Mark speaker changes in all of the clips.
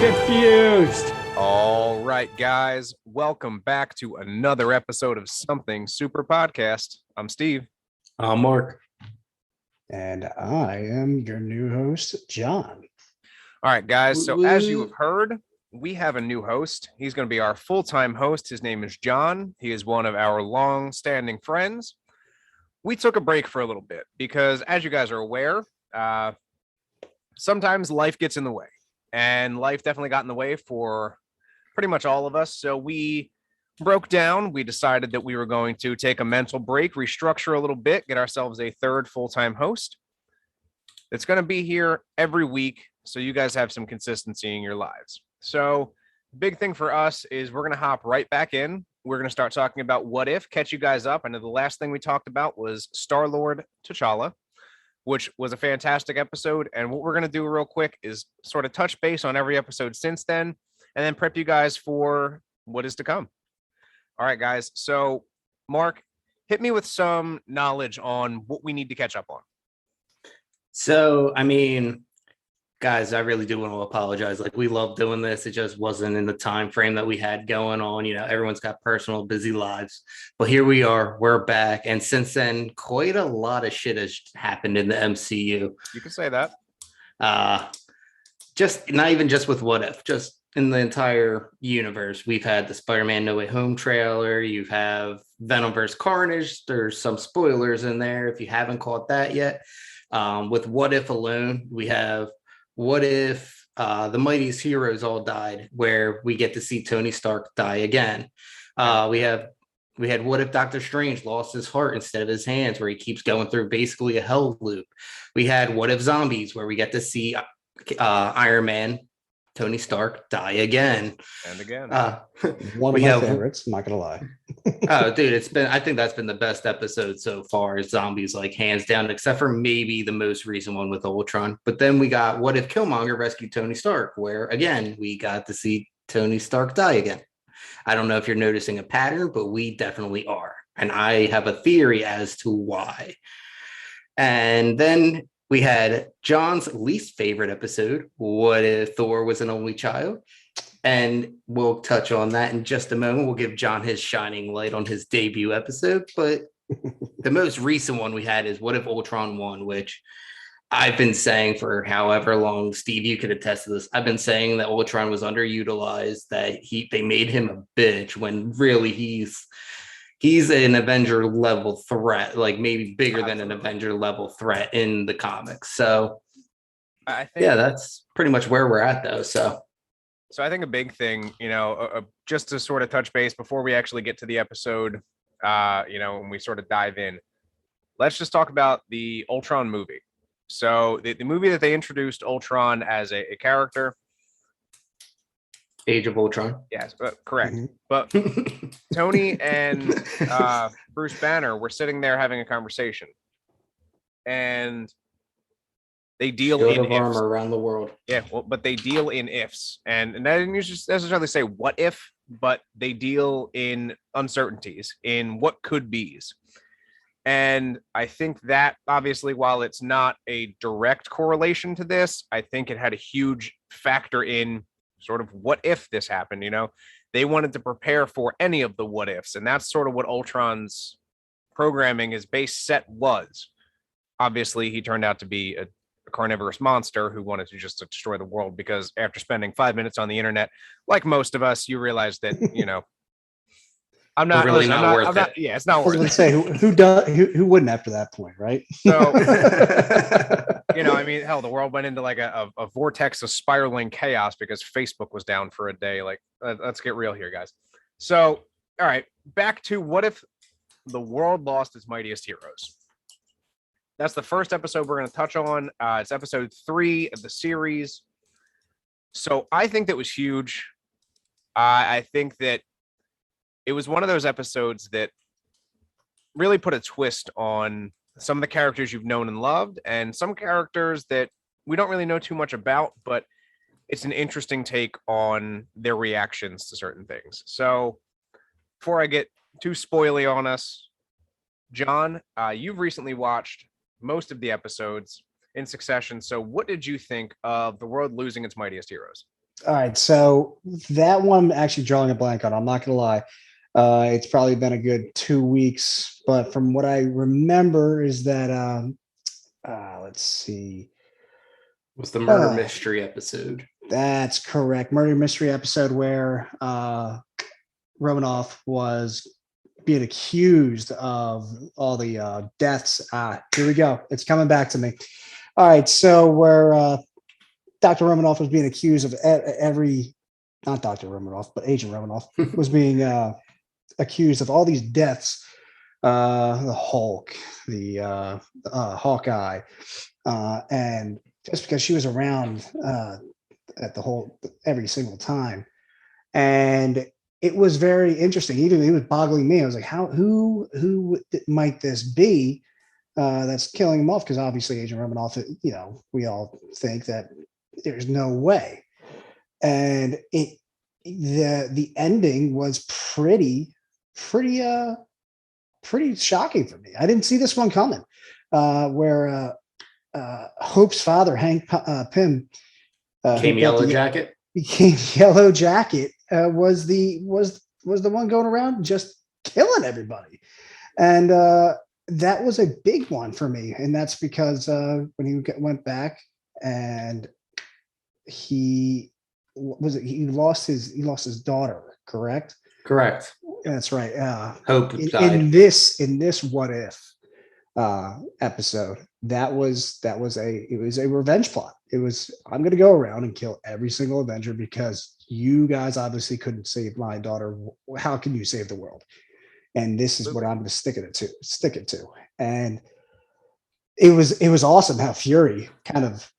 Speaker 1: Confused.
Speaker 2: All right, guys, welcome back to another episode of Something Super Podcast. I'm Steve.
Speaker 3: Mark.
Speaker 1: And I am your new host, John.
Speaker 2: All right, guys, so as you have heard, we have a new host. He's going to be our full-time host. His name is John. He is one of our long-standing friends. We took a break for a little bit because, as you guys are aware, sometimes life gets in the way. And life definitely got in the way for pretty much all of us. So we broke down. We decided that we were going to take a mental break, restructure a little bit, get ourselves a third full-time host. It's going to be here every week, so you guys have some consistency in your lives. So big thing for us is we're going to hop right back in. We're going to start talking about What If, catch you guys up. I know the last thing we talked about was Star-Lord T'Challa, which was a fantastic episode. And what we're going to do real quick is sort of touch base on every episode since then, and then prep you guys for what is to come. All right, guys. So, Mark, hit me with some knowledge on what we need to catch up on.
Speaker 3: So, guys, I really do want to apologize. Like, we love doing this. It just wasn't in the time frame that we had going on. You know, everyone's got personal, busy lives. But here we are. We're back. And since then, quite a lot of shit has happened in the MCU.
Speaker 2: You can say that.
Speaker 3: Just not even just with What If, just in the entire universe. We've had the Spider-Man No Way Home trailer. You have Venom vs. Carnage. There's some spoilers in there if you haven't caught that yet. With What If alone, we have What If the mightiest heroes all died, where we get to see Tony Stark die again. We had What If Doctor Strange lost his heart instead of his hands, where he keeps going through basically a hell loop. We had What If Zombies, where we get to see Iron Man, Tony Stark die again
Speaker 2: and again.
Speaker 1: One of my favorites, I'm not gonna lie.
Speaker 3: Oh, dude, I think that's been the best episode so far, is Zombies, like, hands down, except for maybe the most recent one with Ultron. But then we got What If Killmonger rescued Tony Stark, where again we got to see Tony Stark die again. I don't know if you're noticing a pattern, but we definitely are, and I have a theory as to why. And then we had John's least favorite episode, What If Thor was an only child? And we'll touch on that in just a moment. We'll give John his shining light on his debut episode. But the most recent one we had is What If Ultron won, which I've been saying for however long. Steve, you could attest to this. I've been saying that Ultron was underutilized, that they made him a bitch, when really he's an Avenger level threat, like maybe bigger than an Avenger level threat in the comics. So I think, yeah, that's pretty much where we're at, though. So
Speaker 2: I think a big thing, just to sort of touch base before we actually get to the episode, when we sort of dive in, let's just talk about the Ultron movie. So the movie that they introduced Ultron as a character.
Speaker 3: Age of Ultron.
Speaker 2: Yes, correct. Mm-hmm. But Tony and Bruce Banner were sitting there having a conversation, and they deal in ifs.
Speaker 3: Armor around the world.
Speaker 2: Yeah, well, but they deal in ifs, and I didn't necessarily say what if, but they deal in uncertainties, in what could be's. And I think that, obviously, while it's not a direct correlation to this, I think it had a huge factor in sort of what if this happened. They wanted to prepare for any of the what ifs, and that's sort of what Ultron's programming, his base set was. Obviously, he turned out to be a carnivorous monster who wanted to just destroy the world, because after spending 5 minutes on the internet, like most of us, you realize that, I'm not
Speaker 3: really not worth it.
Speaker 2: Yeah, it's not worth it.
Speaker 1: I was going to say, who wouldn't after that point, right?
Speaker 2: So, hell, the world went into like a vortex of spiraling chaos because Facebook was down for a day. Like, let's get real here, guys. So, all right, back to What If the World Lost Its Mightiest Heroes. That's the first episode we're going to touch on. It's episode 3 of the series. So I think that was huge. I think that it was one of those episodes that really put a twist on some of the characters you've known and loved, and some characters that we don't really know too much about, but it's an interesting take on their reactions to certain things. So before I get too spoily on us, John, you've recently watched most of the episodes in succession. So what did you think of the world losing its mightiest heroes?
Speaker 1: All right, so that one I'm actually drawing a blank on. I'm not gonna lie. It's probably been a good 2 weeks, but from what I remember is that let's see.
Speaker 3: Was the murder
Speaker 1: Uh,
Speaker 3: mystery episode?
Speaker 1: that's correct. Murder mystery episode where Romanoff was being accused of all the deaths. Here we go. It's coming back to me. All right, so where Dr. Romanoff was being accused of every, not Dr. Romanoff, but Agent Romanoff was being accused of all these deaths. The Hulk, the Hawkeye, and just because she was around at the whole every single time, and it was very interesting. Even it was boggling me. I was like, how who might this be that's killing him off? Because obviously Agent Romanoff, we all think that there's no way, and the ending was pretty shocking for me. I didn't see this one coming. Where Hope's father, Hank Pym,
Speaker 3: Came
Speaker 1: who built
Speaker 3: Yellow
Speaker 1: the
Speaker 3: Jacket.
Speaker 1: became Yellow Jacket, was the one going around just killing everybody, and that was a big one for me. And that's because when went back and he he lost his daughter, correct?
Speaker 3: Correct.
Speaker 1: That's right.
Speaker 3: Hope
Speaker 1: in,
Speaker 3: died.
Speaker 1: in this what if episode, that was a revenge plot. It was, I'm going to go around and kill every single Avenger because you guys obviously couldn't save my daughter. How can you save the world? And this is what I'm going to stick it to. And it was awesome how Fury kind of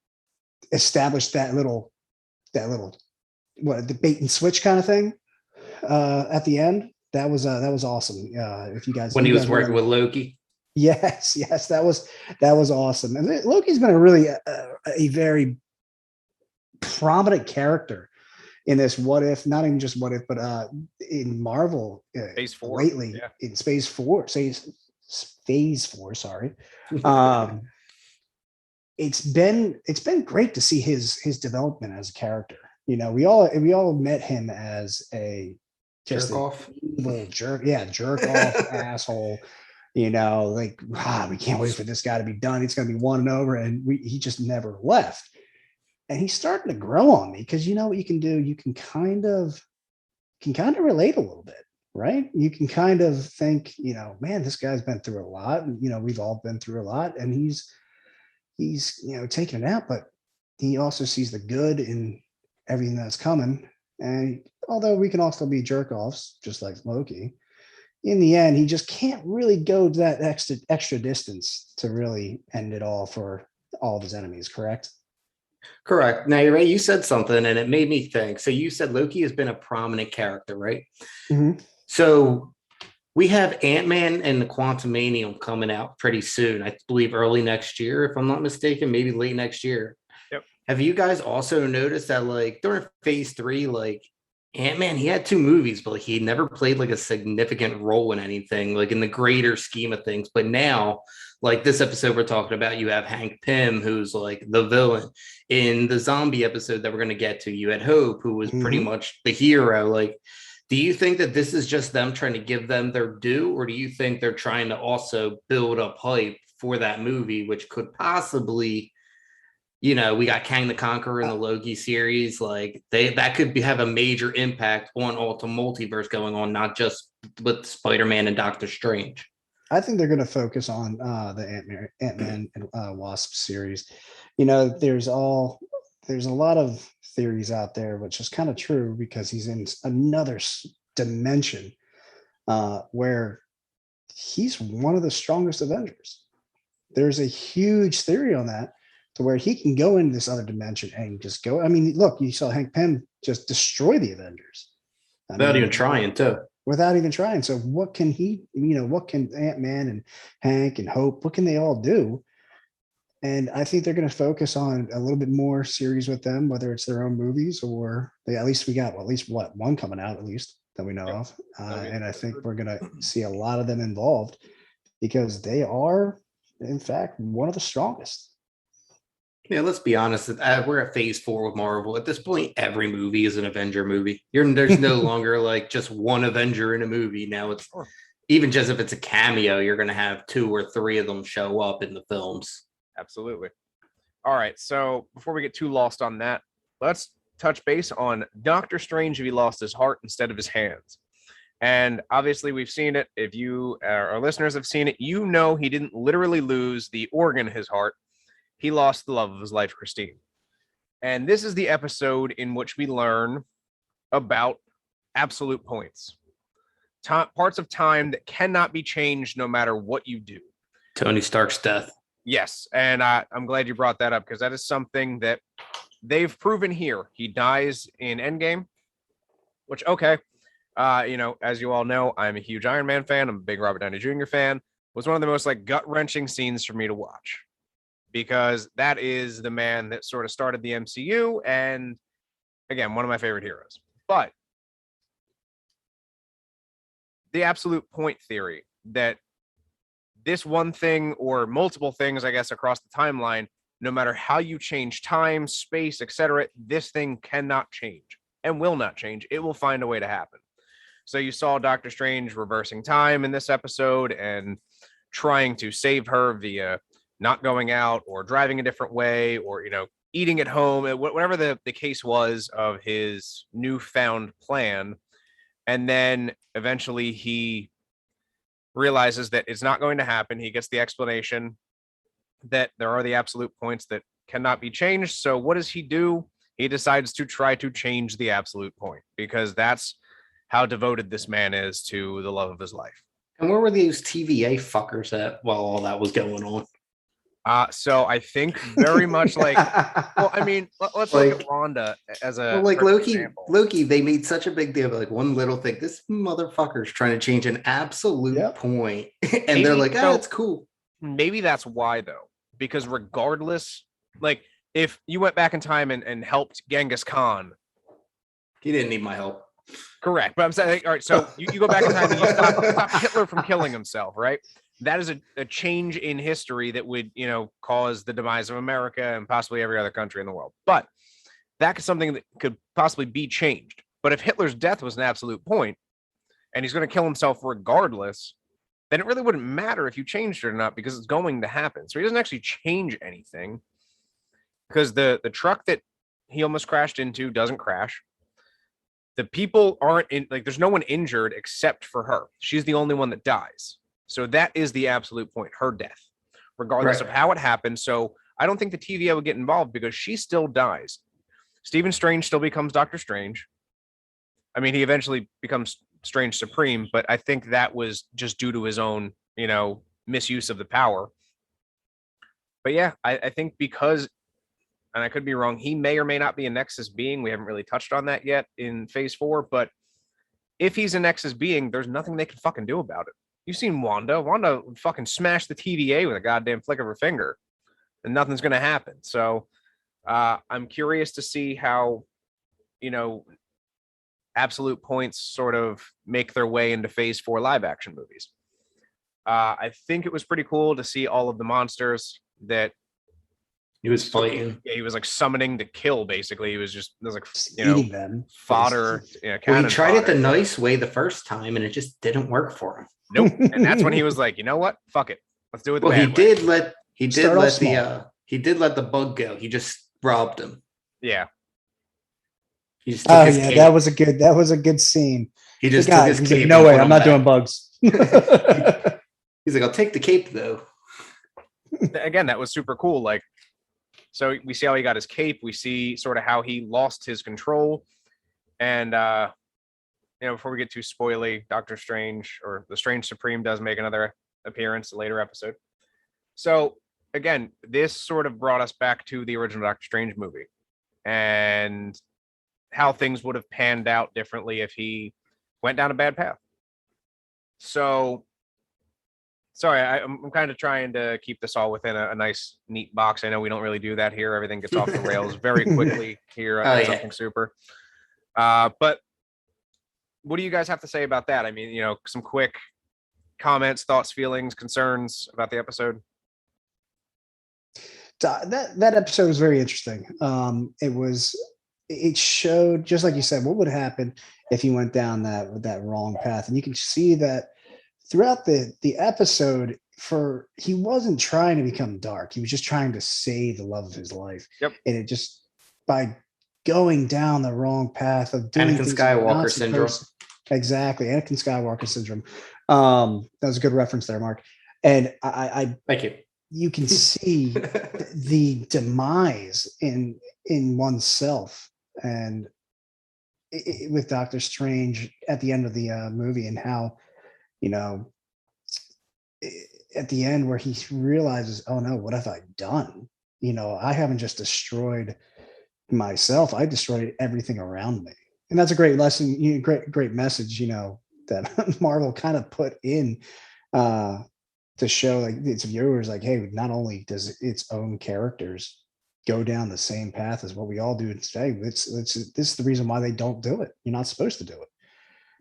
Speaker 1: established that little what, the bait and switch kind of thing at the end. That was awesome. If you guys,
Speaker 3: When he was
Speaker 1: guys
Speaker 3: working
Speaker 1: remember.
Speaker 3: with Loki.
Speaker 1: Yes, that was awesome. And Loki's been a really a very prominent character in this what if, not even just what if, but in Marvel
Speaker 2: Phase 4.
Speaker 1: lately,
Speaker 2: Yeah.
Speaker 1: in phase 4, sorry. Um, it's been great to see his development as a character. We all met him as a just
Speaker 3: Jerk
Speaker 1: an
Speaker 3: off.
Speaker 1: evil jerk off asshole. Like, we can't wait for this guy to be done. It's going to be one and over. And he just never left. And he's starting to grow on me because what you can do? You can kind of relate a little bit, right? You can kind of think, man, this guy's been through a lot. And, we've all been through a lot. And he's taking it out, but he also sees the good in everything that's coming. And although we can also be jerk offs, just like Loki, in the end, he just can't really go that extra distance to really end it all for all of his enemies, correct?
Speaker 3: Correct. Now, Ray, you said something and it made me think. So you said Loki has been a prominent character, right?
Speaker 1: Mm-hmm.
Speaker 3: So we have Ant-Man and the Quantumanium coming out pretty soon. I believe early next year, if I'm not mistaken, maybe late next year.
Speaker 2: Yep.
Speaker 3: Have you guys also noticed that like during phase 3, like Ant-Man, he had 2 movies, but like, he never played like a significant role in anything, like in the greater scheme of things. But now, like this episode we're talking about, you have Hank Pym, who's like the villain. In the zombie episode that we're going to get to, you had Hope, who was pretty much the hero. Like, do you think that this is just them trying to give them their due, or do you think they're trying to also build up hype for that movie, which could possibly, we got Kang the Conqueror in the Loki series, like that could have a major impact on Ultimate Multiverse going on, not just with Spider-Man and Doctor Strange.
Speaker 1: I think they're going to focus on the Ant-Man and Wasp series. There's a lot of theories out there, which is kind of true because he's in another dimension where he's one of the strongest Avengers. There's a huge theory on that, to where he can go into this other dimension and just go. I mean, look, you saw Hank Pym just destroy the Avengers.
Speaker 3: Without even trying, too.
Speaker 1: Without even trying. So what can what can Ant-Man and Hank and Hope, what can they all do? And I think they're going to focus on a little bit more series with them, whether it's their own movies or at least we got one coming out, at least that we know of. And I think we're going to see a lot of them involved because they are, in fact, one of the strongest.
Speaker 3: Yeah, let's be honest. We're at phase 4 with Marvel. At this point, every movie is an Avenger movie. There's no longer like just one Avenger in a movie. Now it's even just if it's a cameo, you're going to have 2 or 3 of them show up in the films.
Speaker 2: Absolutely. All right. So before we get too lost on that, let's touch base on Doctor Strange if he lost his heart instead of his hands. And obviously, we've seen it. If you, our listeners, have seen it, you know he didn't literally lose the organ in his heart. He lost the love of his life, Christine. And this is the episode in which we learn about absolute points, parts of time that cannot be changed no matter what you do.
Speaker 3: Tony Stark's death.
Speaker 2: Yes, and I'm glad you brought that up because that is something that they've proven here. He dies in Endgame, which, okay, as you all know, I'm a huge Iron Man fan. I'm a big Robert Downey Jr. fan. It was one of the most like gut-wrenching scenes for me to watch because that is the man that sort of started the MCU and, again, one of my favorite heroes. But the absolute point theory that this one thing or multiple things, I guess, across the timeline, no matter how you change time, space, etc., this thing cannot change and will not change. It will find a way to happen. So you saw Doctor Strange reversing time in this episode and trying to save her via not going out or driving a different way or, eating at home, whatever the case was of his newfound plan. And then eventually he realizes that it's not going to happen. He gets the explanation that there are the absolute points that cannot be changed. So what does he do? He decides to try to change the absolute point because that's how devoted this man is to the love of his life.
Speaker 3: And where were these TVA fuckers at while all that was going on?
Speaker 2: So I think very much like, well, I mean, let's look at Wanda as a
Speaker 3: Loki. They made such a big deal of like one little thing. This motherfucker's trying to change an absolute point, and maybe, they're like, "Oh, it's cool."
Speaker 2: Maybe that's why, though, because regardless, like if you went back in time and helped Genghis Khan,
Speaker 3: he didn't need my help.
Speaker 2: Correct, but I'm saying, all right. So you go back in time and you stop Hitler from killing himself, right? That is a change in history that would, cause the demise of America and possibly every other country in the world. But that is something that could possibly be changed. But if Hitler's death was an absolute point and he's going to kill himself regardless, then it really wouldn't matter if you changed it or not because it's going to happen. So he doesn't actually change anything because the truck that he almost crashed into doesn't crash. The people aren't there's no one injured except for her. She's the only one that dies. So that is the absolute point, her death, regardless of how it happened. So I don't think the TVA would get involved because she still dies. Stephen Strange still becomes Doctor Strange. I mean, he eventually becomes Strange Supreme, but I think that was just due to his own, misuse of the power. But yeah, I think because, and I could be wrong, he may or may not be a Nexus being. We haven't really touched on that yet in phase 4, but if he's a Nexus being, there's nothing they can fucking do about it. You've seen Wanda. Wanda would fucking smash the TVA with a goddamn flick of her finger, and nothing's going to happen. So I'm curious to see how, absolute points sort of make their way into phase 4 live action movies. I think it was pretty cool to see all of the monsters that
Speaker 3: he was fighting.
Speaker 2: Yeah, he was like summoning to kill. Basically, he was just
Speaker 1: eating them,
Speaker 2: fodder.
Speaker 3: Well, he tried it the nice way the first time, and it just didn't work for him.
Speaker 2: Nope. And that's when he was like, you know what? Fuck it. Let's do it.
Speaker 3: Well, he did let the bug go. He just robbed him.
Speaker 2: Yeah.
Speaker 3: He just took his
Speaker 1: yeah,
Speaker 3: cape.
Speaker 1: that was a good scene.
Speaker 3: He just took his cape.
Speaker 1: Like, no way, I'm not doing bugs.
Speaker 3: He's like, I'll take the cape though.
Speaker 2: Again, that was super cool. Like, so we see how he got his cape. We see sort of how he lost his control. And, before we get too spoily, Doctor Strange or the Strange Supreme does make another appearance, a later episode. So again, this sort of brought us back to the original Doctor Strange movie and how things would have panned out differently if he went down a bad path. So, sorry, I'm kind of trying to keep this all within a nice, neat box. I know we don't really do that here. Everything gets off the rails very quickly here on Something Super. But what do you guys have to say about that? I mean, some quick comments, thoughts, feelings, concerns about the episode.
Speaker 1: that episode was very interesting. It showed, just like you said, what would happen if he went down that wrong path, and you can see that throughout the episode. For he wasn't trying to become dark; he was just trying to save the love of his life,
Speaker 2: Yep.
Speaker 1: and it just by going down the wrong path of doing
Speaker 3: Anakin
Speaker 1: things you're not
Speaker 3: Skywalker syndrome.
Speaker 1: Exactly, Anakin Skywalker syndrome. That was a good reference there, Mark. And
Speaker 3: Thank you.
Speaker 1: you can see the demise in oneself, and with Doctor Strange at the end of the movie, and how you know at the end where he realizes, oh no, what have I done? I haven't just destroyed myself; I destroyed everything around me. And that's a great lesson, great message, that Marvel kind of put in to show like its viewers, like, hey, not only does its own characters go down the same path as what we all do today, this is the reason why they don't do it. You're not supposed to do it.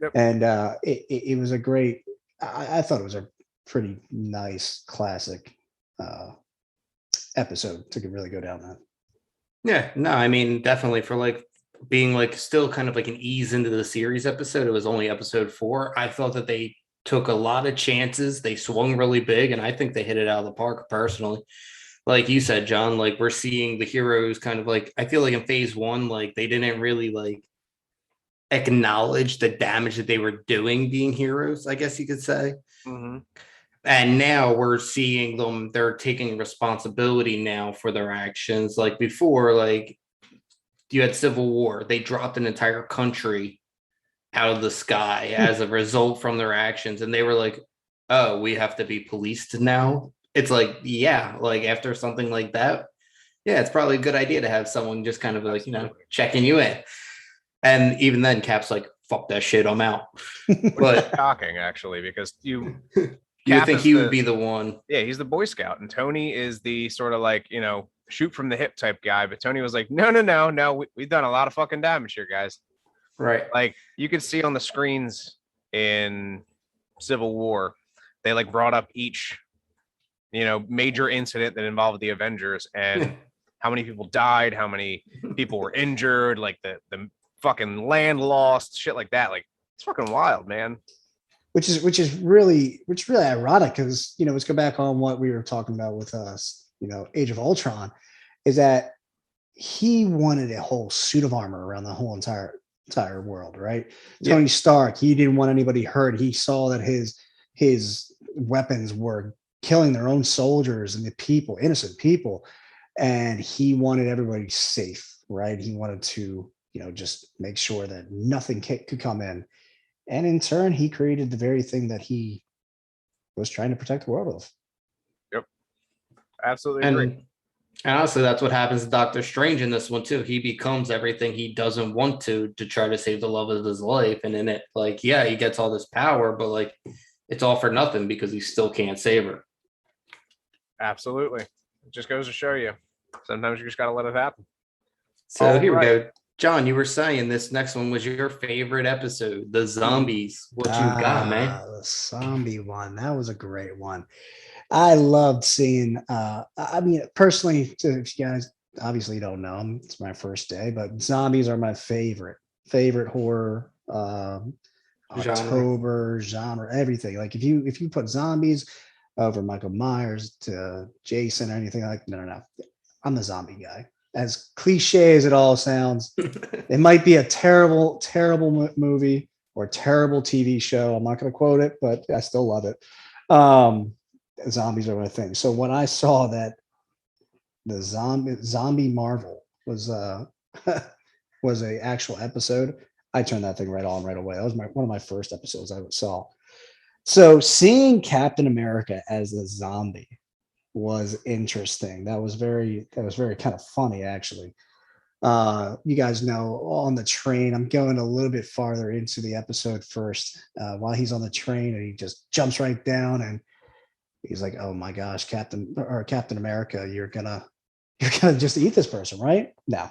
Speaker 2: Yep.
Speaker 1: And it was a great. I thought it was a pretty nice classic episode to really go down that.
Speaker 3: Yeah, no, I mean, definitely for like being like still kind of like an ease into the series episode. It was only episode 4. I thought that they took a lot of chances. They swung really big, and I think they hit it out of the park personally. Like you said, John, like we're seeing the heroes kind of like, I feel like in phase 1, like they didn't really like acknowledge the damage that they were doing being heroes, I guess you could say.
Speaker 2: Mm-hmm.
Speaker 3: And now we're seeing them, they're taking responsibility now for their actions. Like before, like you had Civil War, they dropped an entire country out of the sky as a result from their actions. And they were like, oh, we have to be policed now. It's like, yeah, like after something like that, yeah, it's probably a good idea to have someone just kind of like, checking you in. And even then, Cap's like, fuck that shit, I'm out. But
Speaker 2: shocking, actually, because you
Speaker 3: would think he would be the one.
Speaker 2: Yeah, he's the Boy Scout, and Tony is the sort of like, shoot from the hip type guy. But Tony was like, no, we've done a lot of fucking damage here, guys.
Speaker 3: Right.
Speaker 2: Like you could see on the screens in Civil War, they like brought up each, major incident that involved the Avengers and how many people died, how many people were injured, like the fucking land lost, shit like that. Like it's fucking wild, man.
Speaker 1: Which is really ironic because let's go back on what we were talking about with us, Age of Ultron, is that he wanted a whole suit of armor around the whole entire world, right? Yeah. Tony Stark, he didn't want anybody hurt. He saw that his weapons were killing their own soldiers and the people, innocent people, and he wanted everybody safe, right? He wanted to, just make sure that nothing could come in. And in turn, he created the very thing that he was trying to protect the world of.
Speaker 2: Yep. Absolutely agree.
Speaker 3: And honestly, that's what happens to Doctor Strange in this one, too. He becomes everything he doesn't want to try to save the love of his life. And in it, like, yeah, he gets all this power, but like, it's all for nothing because he still can't save her.
Speaker 2: Absolutely. It just goes to show you. Sometimes you just got to let it happen.
Speaker 3: So here we go. John, you were saying this next one was your favorite episode, the zombies. What you got, man?
Speaker 1: The zombie one. That was a great one. I loved seeing, I mean, personally, if you guys obviously don't know, it's my first day, but zombies are my favorite horror, October genre, everything. Like if you put zombies over Michael Myers to Jason or anything like, no. I'm the zombie guy. As cliche as it all sounds, it might be a terrible movie or terrible TV show. I'm not going to quote it, but I still love it. Zombies are my thing. So when I saw that the zombie Marvel was was a actual episode, I turned that thing right on right away. That was one of my first episodes I saw. So seeing Captain America as a zombie was interesting. That was very kind of funny, actually. You guys know, on the train, I'm going a little bit farther into the episode first, while he's on the train, and he just jumps right down and he's like, oh my gosh, Captain America, you're gonna just eat this person, right? No,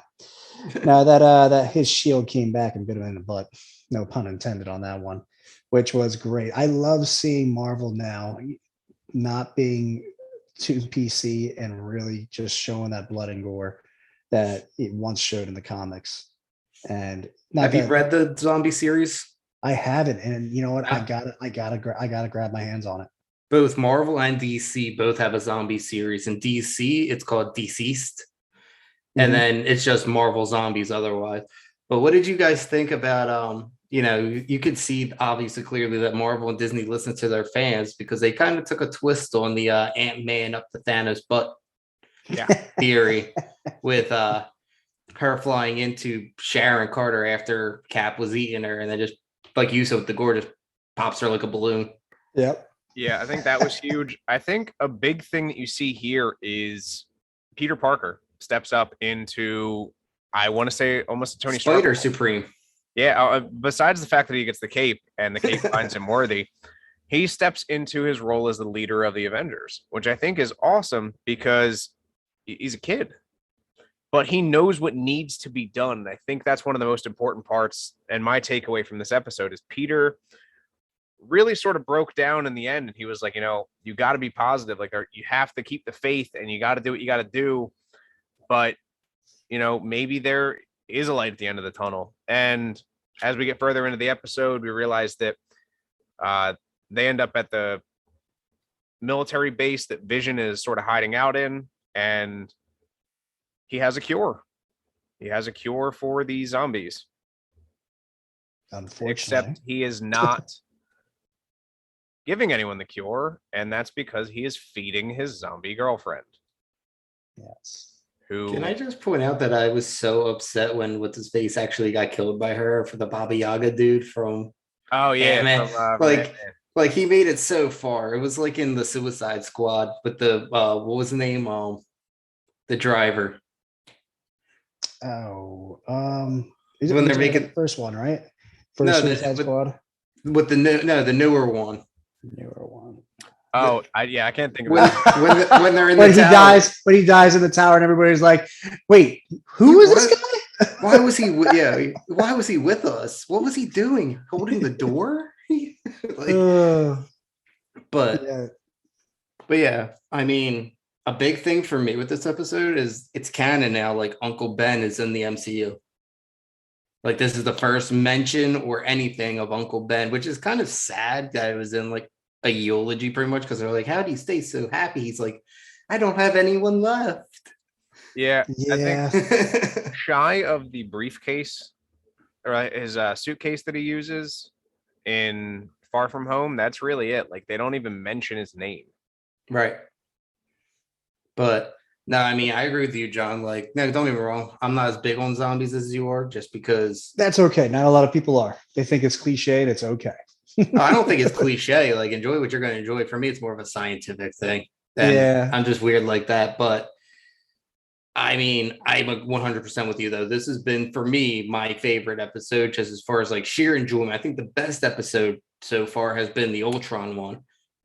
Speaker 1: that his shield came back and bit him in the butt. No pun intended on that one, which was great. I love seeing Marvel now not being to PC and really just showing that blood and gore that it once showed in the comics. And not
Speaker 3: Have you
Speaker 1: that
Speaker 3: read the zombie series?
Speaker 1: I haven't, and you know what? I
Speaker 3: Yeah.
Speaker 1: gotta grab my hands on it.
Speaker 3: Both Marvel and DC both have a zombie series. In DC, it's called Deceased, and
Speaker 1: Mhm.
Speaker 3: then it's just Marvel Zombies otherwise. But what did you guys think about you could see obviously clearly that Marvel and Disney listen to their fans because they kind of took a twist on the Ant-Man up the Thanos butt
Speaker 2: Yeah.
Speaker 3: theory with her flying into Sharon Carter after Cap was eating her, and then just like you said with the gore, just pops her like a balloon.
Speaker 1: Yep.
Speaker 2: Yeah, I think that was huge. I think a big thing that you see here is Peter Parker steps up into, I want to say, almost a Tony Stark.
Speaker 3: Spider Supreme.
Speaker 2: Yeah, besides the fact that he gets the cape and the cape finds him worthy, he steps into his role as the leader of the Avengers, which I think is awesome because he's a kid, but he knows what needs to be done. I think that's one of the most important parts. And my takeaway from this episode is Peter really sort of broke down in the end. And he was like, you got to be positive. Like, you have to keep the faith and you got to do what you got to do. But, maybe there is a light at the end of the tunnel. And as we get further into the episode, we realize that they end up at the military base that Vision is sort of hiding out in. And he has a cure. He has a cure for these zombies.
Speaker 1: Unfortunately,
Speaker 2: Except he is not giving anyone the cure, and that's because he is feeding his zombie girlfriend.
Speaker 1: yes.
Speaker 2: Who
Speaker 3: Can I just point out that I was so upset when what's his face actually got killed by her for the Baba Yaga dude from
Speaker 2: Oh yeah,
Speaker 3: Ant-Man.
Speaker 2: from
Speaker 3: Like
Speaker 2: Ant-Man.
Speaker 3: like he made it so far. It was like in the Suicide Squad with the what was the name? The driver.
Speaker 1: Oh,
Speaker 3: When they're
Speaker 1: the
Speaker 3: making
Speaker 1: first one, right?
Speaker 3: No,
Speaker 1: First
Speaker 3: the-
Speaker 1: Suicide
Speaker 3: with-
Speaker 1: Squad,
Speaker 3: with the newer one.
Speaker 1: newer one.
Speaker 2: Oh, I can't think of
Speaker 3: When,
Speaker 2: it.
Speaker 3: when they're in
Speaker 1: When
Speaker 3: the
Speaker 1: he
Speaker 3: tower.
Speaker 1: dies, when he dies in the tower, and everybody's like, "Wait, who is this guy?"
Speaker 3: Why was he? Why was he with us? What was he doing? Holding the door?
Speaker 1: Uh,
Speaker 3: but
Speaker 1: yeah,
Speaker 3: But yeah, I mean, a big thing for me with this episode is it's canon now. Like Uncle Ben is in the MCU. Like this is the first mention or anything of Uncle Ben, which is kind of sad that it was in like a eulogy pretty much because they're like, how do you stay so happy? He's like, I don't have anyone left.
Speaker 2: Yeah,
Speaker 1: yeah.
Speaker 2: I think shy of the briefcase or his suitcase that he uses in Far From Home, that's really it. Like they don't even mention his name.
Speaker 3: Right. But no, I mean, I agree with you, John. Like, no, don't get me wrong. I'm not as big on zombies as you are just because
Speaker 1: That's okay. Not a lot of people are. They think it's cliche, and it's okay.
Speaker 3: I don't think it's cliche. Like, enjoy what you're going to enjoy. For me, it's more of a scientific thing. And
Speaker 1: Yeah.
Speaker 3: I'm just weird like that. But I mean, I'm 100% with you, though. This has been, for me, my favorite episode, just as far as like sheer enjoyment. I think the best episode so far has been the Ultron one.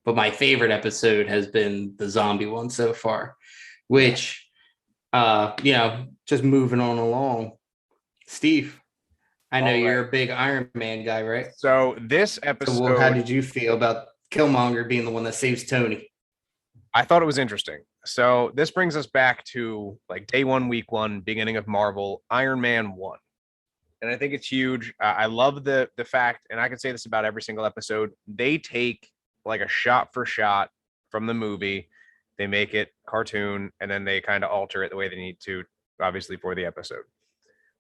Speaker 3: But my favorite episode has been the zombie one so far, which, just moving on along. Steve, I know
Speaker 2: All right.
Speaker 3: you're a big Iron Man guy, right?
Speaker 2: So this
Speaker 3: So,
Speaker 2: episode,
Speaker 3: how did you feel about Killmonger being the one that saves Tony?
Speaker 2: I thought it was interesting. So this brings us back to like day one, week one, beginning of Marvel, Iron Man 1. And I think it's huge. I love the fact, and I can say this about every single episode, they take like a shot for shot from the movie, they make it cartoon, and then they kind of alter it the way they need to, obviously, for the episode.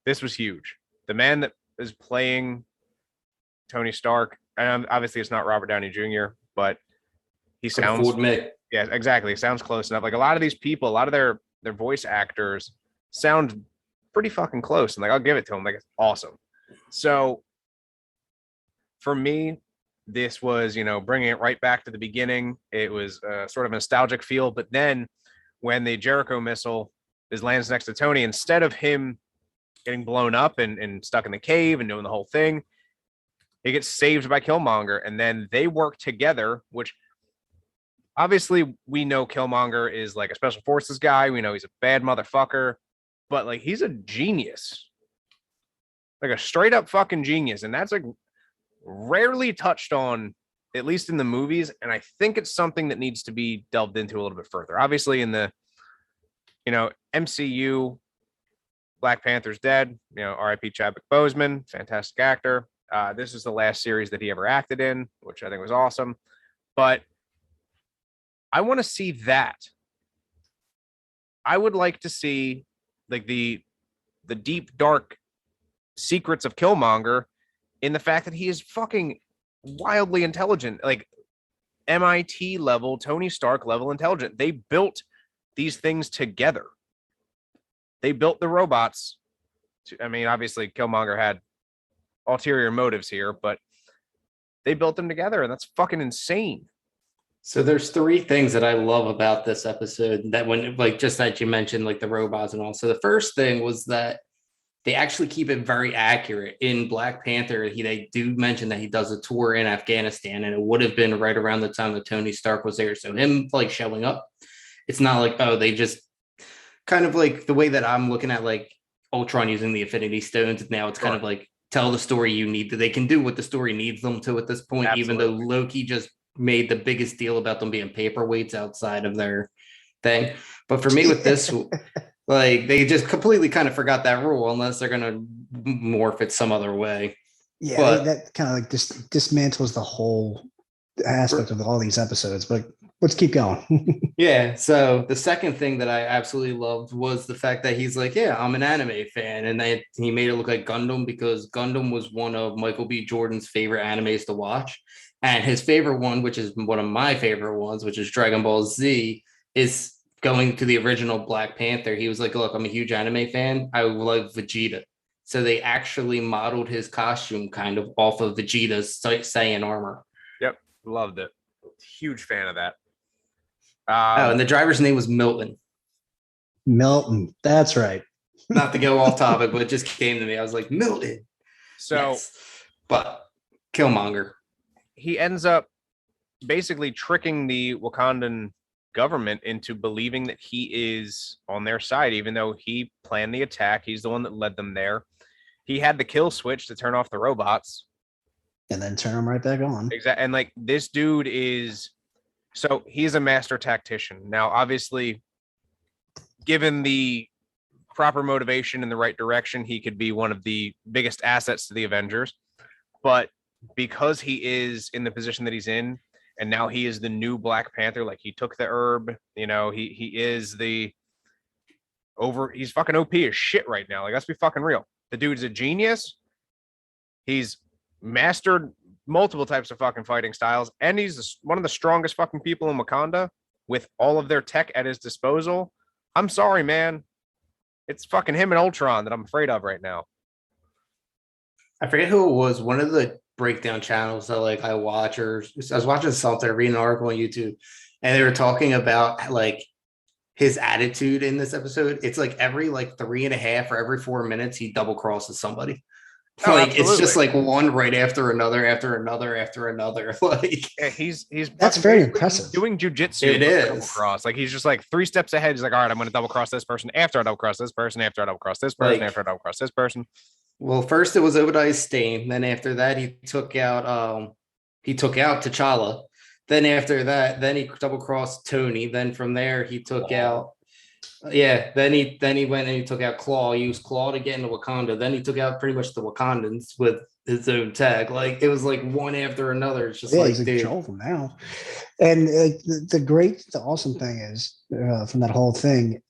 Speaker 2: This was huge. The man that is playing Tony Stark, and obviously it's not Robert Downey Jr., but he sounds, yeah, exactly. Sounds close enough. Like a lot of these people, a lot of their voice actors sound pretty fucking close. And like, I'll give it to them. Like, it's awesome. So for me, this was, bringing it right back to the beginning. It was sort of a nostalgic feel. But then when the Jericho missile lands next to Tony, instead of him getting blown up and stuck in the cave and doing the whole thing, he gets saved by Killmonger. And then they work together, which obviously we know Killmonger is like a special forces guy. We know he's a bad motherfucker, but like he's a genius, like a straight up fucking genius. And that's like rarely touched on at least in the movies, and I think it's something that needs to be delved into a little bit further. Obviously, in the MCU, Black Panther's dead. R.I.P. Chadwick Boseman, fantastic actor. This is the last series that he ever acted in, which I think was awesome. But I want to see that. I would like to see like the deep, dark secrets of Killmonger in the fact that he is fucking wildly intelligent, like MIT level, Tony Stark level intelligent. They built these things together. They built the robots. Obviously Killmonger had ulterior motives here, but they built them together, and that's fucking insane.
Speaker 3: So there's three things that I love about this episode that when like just that you mentioned like the robots and all. So the first thing was that they actually keep it very accurate in Black Panther. They do mention that he does a tour in Afghanistan, and it would have been right around the time that Tony Stark was there. So him like showing up, it's not like, oh, they just kind of like the way that I'm looking at like Ultron using the Infinity Stones. Now it's kind of like tell the story you need to. They can do what the story needs them to at this point,
Speaker 2: Absolutely.
Speaker 3: even though Loki just made the biggest deal about them being paperweights outside of their thing. But for me with this, like they just completely kind of forgot that rule unless they're going to morph it some other way.
Speaker 1: Yeah,
Speaker 3: But-
Speaker 1: that kind of like dismantles the whole aspect of all these episodes. But let's keep going.
Speaker 3: Yeah. So the second thing that I absolutely loved was the fact that he's like, yeah, I'm an anime fan. And he made it look like Gundam because Gundam was one of Michael B. Jordan's favorite animes to watch. And his favorite one, which is one of my favorite ones, which is Dragon Ball Z, is going to the original Black Panther. He was like, look, I'm a huge anime fan. I love Vegeta. So they actually modeled his costume kind of off of Vegeta's Saiyan armor.
Speaker 2: Yep. Loved it. Huge fan of that.
Speaker 3: And the driver's name was Milton.
Speaker 1: Milton, that's right.
Speaker 3: Not to go off topic, but it just came to me. I was like, Milton.
Speaker 2: So
Speaker 3: Yes. But Killmonger.
Speaker 2: he ends up basically tricking the Wakandan government into believing that he is on their side, even though he planned the attack. He's the one that led them there. He had the kill switch to turn off the robots.
Speaker 1: And then turn them right back on.
Speaker 2: Exactly. And like this dude is, so he's a master tactician. Now, obviously, given the proper motivation in the right direction, he could be one of the biggest assets to the Avengers. But because he is in the position that he's in, and now he is the new Black Panther, like he took the herb, he is he's fucking OP as shit right now. Like, let's be fucking real. The dude's a genius. He's mastered multiple types of fucking fighting styles, and he's one of the strongest fucking people in Wakanda with all of their tech at his disposal. I'm sorry, man. It's fucking him and Ultron that I'm afraid of right now.
Speaker 3: I forget who it was. One of the breakdown channels that like I watch, or I was watching something, reading an article on YouTube, and they were talking about like his attitude in this episode. It's like every like 3.5 or every 4 minutes he double crosses somebody.
Speaker 2: Oh,
Speaker 3: Like it's just
Speaker 2: absolutely.
Speaker 3: like one right after another, after another, after another. Like
Speaker 2: Yeah, he's
Speaker 1: That's
Speaker 2: fucking
Speaker 1: very
Speaker 2: basically
Speaker 1: impressive.
Speaker 2: doing jujitsu.
Speaker 3: It
Speaker 2: with
Speaker 3: is.
Speaker 2: double cross. Like he's just like 3 steps ahead. He's like, all right, I'm going to double cross this person after I double cross this person, after I double cross this person,
Speaker 3: Like-
Speaker 2: after I double cross this person.
Speaker 3: well, first it was Obadiah Stane. Then after that, he took out T'Challa. Then after that, then he double crossed Tony. Then from there, he took out. Yeah. Then he went and he took out Claw. He used Claw to get into Wakanda. Then he took out pretty much the Wakandans with his own tag. Like it was like one after another. It's just
Speaker 1: Yeah,
Speaker 3: like,
Speaker 1: he's in
Speaker 3: dude.
Speaker 1: control of them now. And the awesome thing is from that whole thing,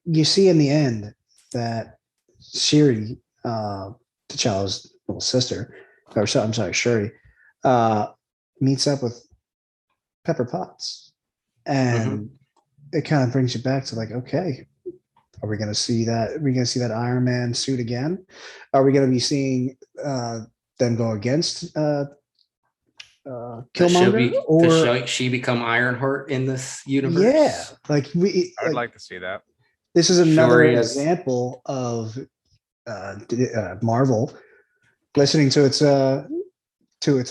Speaker 1: you see in the end that Shuri, T'Challa's little sister, I'm sorry, Shuri, meets up with Pepper Potts, and it kind of brings you back to like, okay, are we going to see that? Are we going to see that Iron Man suit again? Are we going to be seeing them go against Killmonger?
Speaker 3: Does she become Ironheart in this universe?
Speaker 1: Yeah, like
Speaker 2: I would like to see that.
Speaker 1: this is another
Speaker 3: Shuri has-
Speaker 1: example of Marvel listening to its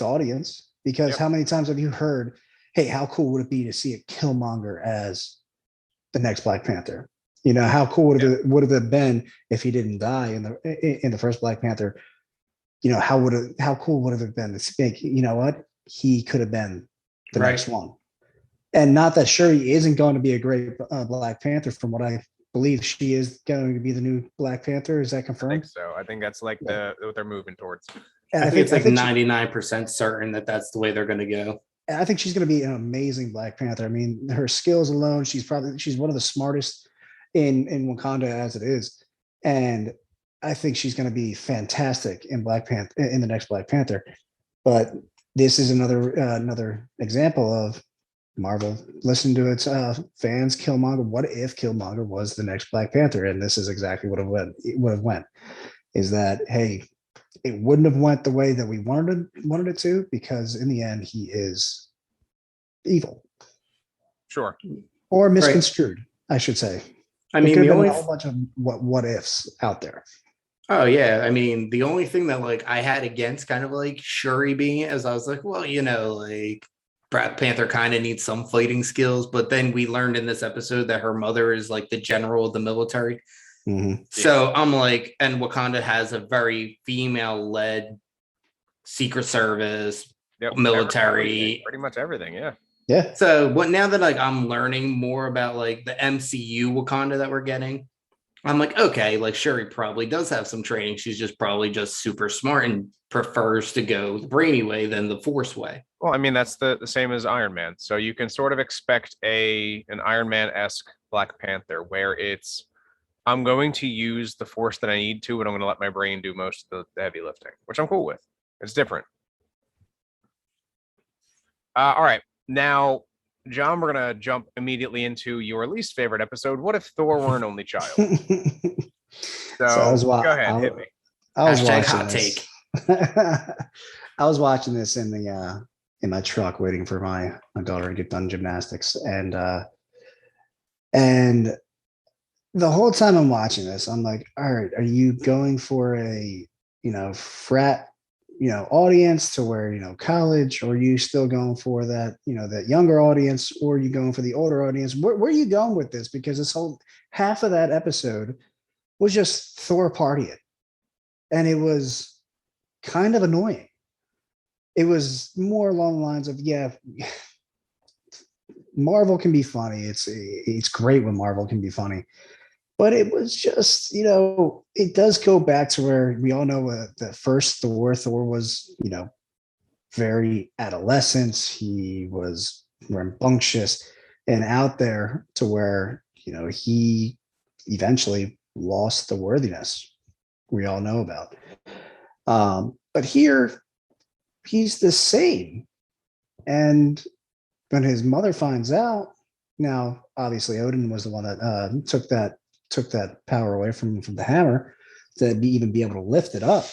Speaker 1: audience, because
Speaker 2: Yep.
Speaker 1: how many times have you heard, hey, how cool would it be to see a Killmonger as the next Black Panther? You know, how cool would it been if he didn't die in the first Black Panther? You know, how cool would it have been to think, you know what, he could have been the
Speaker 3: Right.
Speaker 1: next one. And not that Shuri isn't going to be a great Black Panther. From what I believe, she is going to be the new Black Panther. Is that
Speaker 2: I think
Speaker 1: confirmed?
Speaker 2: so. I think that's like
Speaker 1: Yeah.
Speaker 2: what they're moving towards.
Speaker 1: And
Speaker 3: I think it's like
Speaker 1: she-
Speaker 3: 99% certain that that's the way they're going to go.
Speaker 1: I think she's going to be an amazing Black Panther. I mean, her skills alone, she's one of the smartest in Wakanda as it is, and I think she's going to be fantastic in Black Panther in the next Black Panther. But this is another example of Marvel listened to its fans. Killmonger. What if Killmonger was the next Black Panther? And this is exactly what it would have went. Is that, hey, it wouldn't have went the way that we wanted it to, because in the end he is evil
Speaker 2: Sure.
Speaker 1: or misconstrued, I should say.
Speaker 3: I
Speaker 1: There
Speaker 3: mean,
Speaker 1: could
Speaker 3: the
Speaker 1: have been
Speaker 3: only
Speaker 1: a whole bunch of what ifs out there.
Speaker 3: Oh yeah, I mean, the only thing that like I had against kind of like Shuri being it is I was like, well, you know, like Black Panther kind of needs some fighting skills, but then we learned in this episode that her mother is like the general of the military.
Speaker 1: Mhm.
Speaker 3: So I'm like, and Wakanda has a very female-led Secret Service,
Speaker 2: Yep.
Speaker 3: military.
Speaker 2: Pretty much everything. Yeah.
Speaker 1: Yeah.
Speaker 3: So what now that like I'm learning more about like the MCU Wakanda that we're getting, I'm like, okay, like Shuri probably does have some training. She's just probably just super smart and prefers to go the brainy way than the force way.
Speaker 2: Well, I mean, that's the same as Iron Man. So you can sort of expect an Iron Man-esque Black Panther where it's, I'm going to use the force that I need to, but I'm going to let my brain do most of the heavy lifting, which I'm cool with. It's different. All right. Now, John, we're going to jump immediately into your least favorite episode. What if Thor were an only child? So,
Speaker 1: I was
Speaker 2: go ahead, hit me.
Speaker 1: I was
Speaker 3: Hashtag
Speaker 1: watching
Speaker 3: hot
Speaker 1: this.
Speaker 3: take.
Speaker 1: I was watching this in my truck, waiting for my daughter to get done gymnastics, and the whole time I'm watching this, I'm like, all right, are you going for a frat audience to where college, or are you still going for that that younger audience, or are you going for the older audience? Where are you going with this? Because this whole half of that episode was just Thor partying, and it was kind of annoying. It was more along the lines of, yeah, Marvel can be funny. It's great when Marvel can be funny, but it was just, it does go back to where we all know the first Thor was, very adolescent. He was rambunctious and out there to where, he eventually lost the worthiness we all know about. But here he's the same. And when his mother finds out, now obviously Odin was the one that took that power away from the hammer to even be able to lift it up.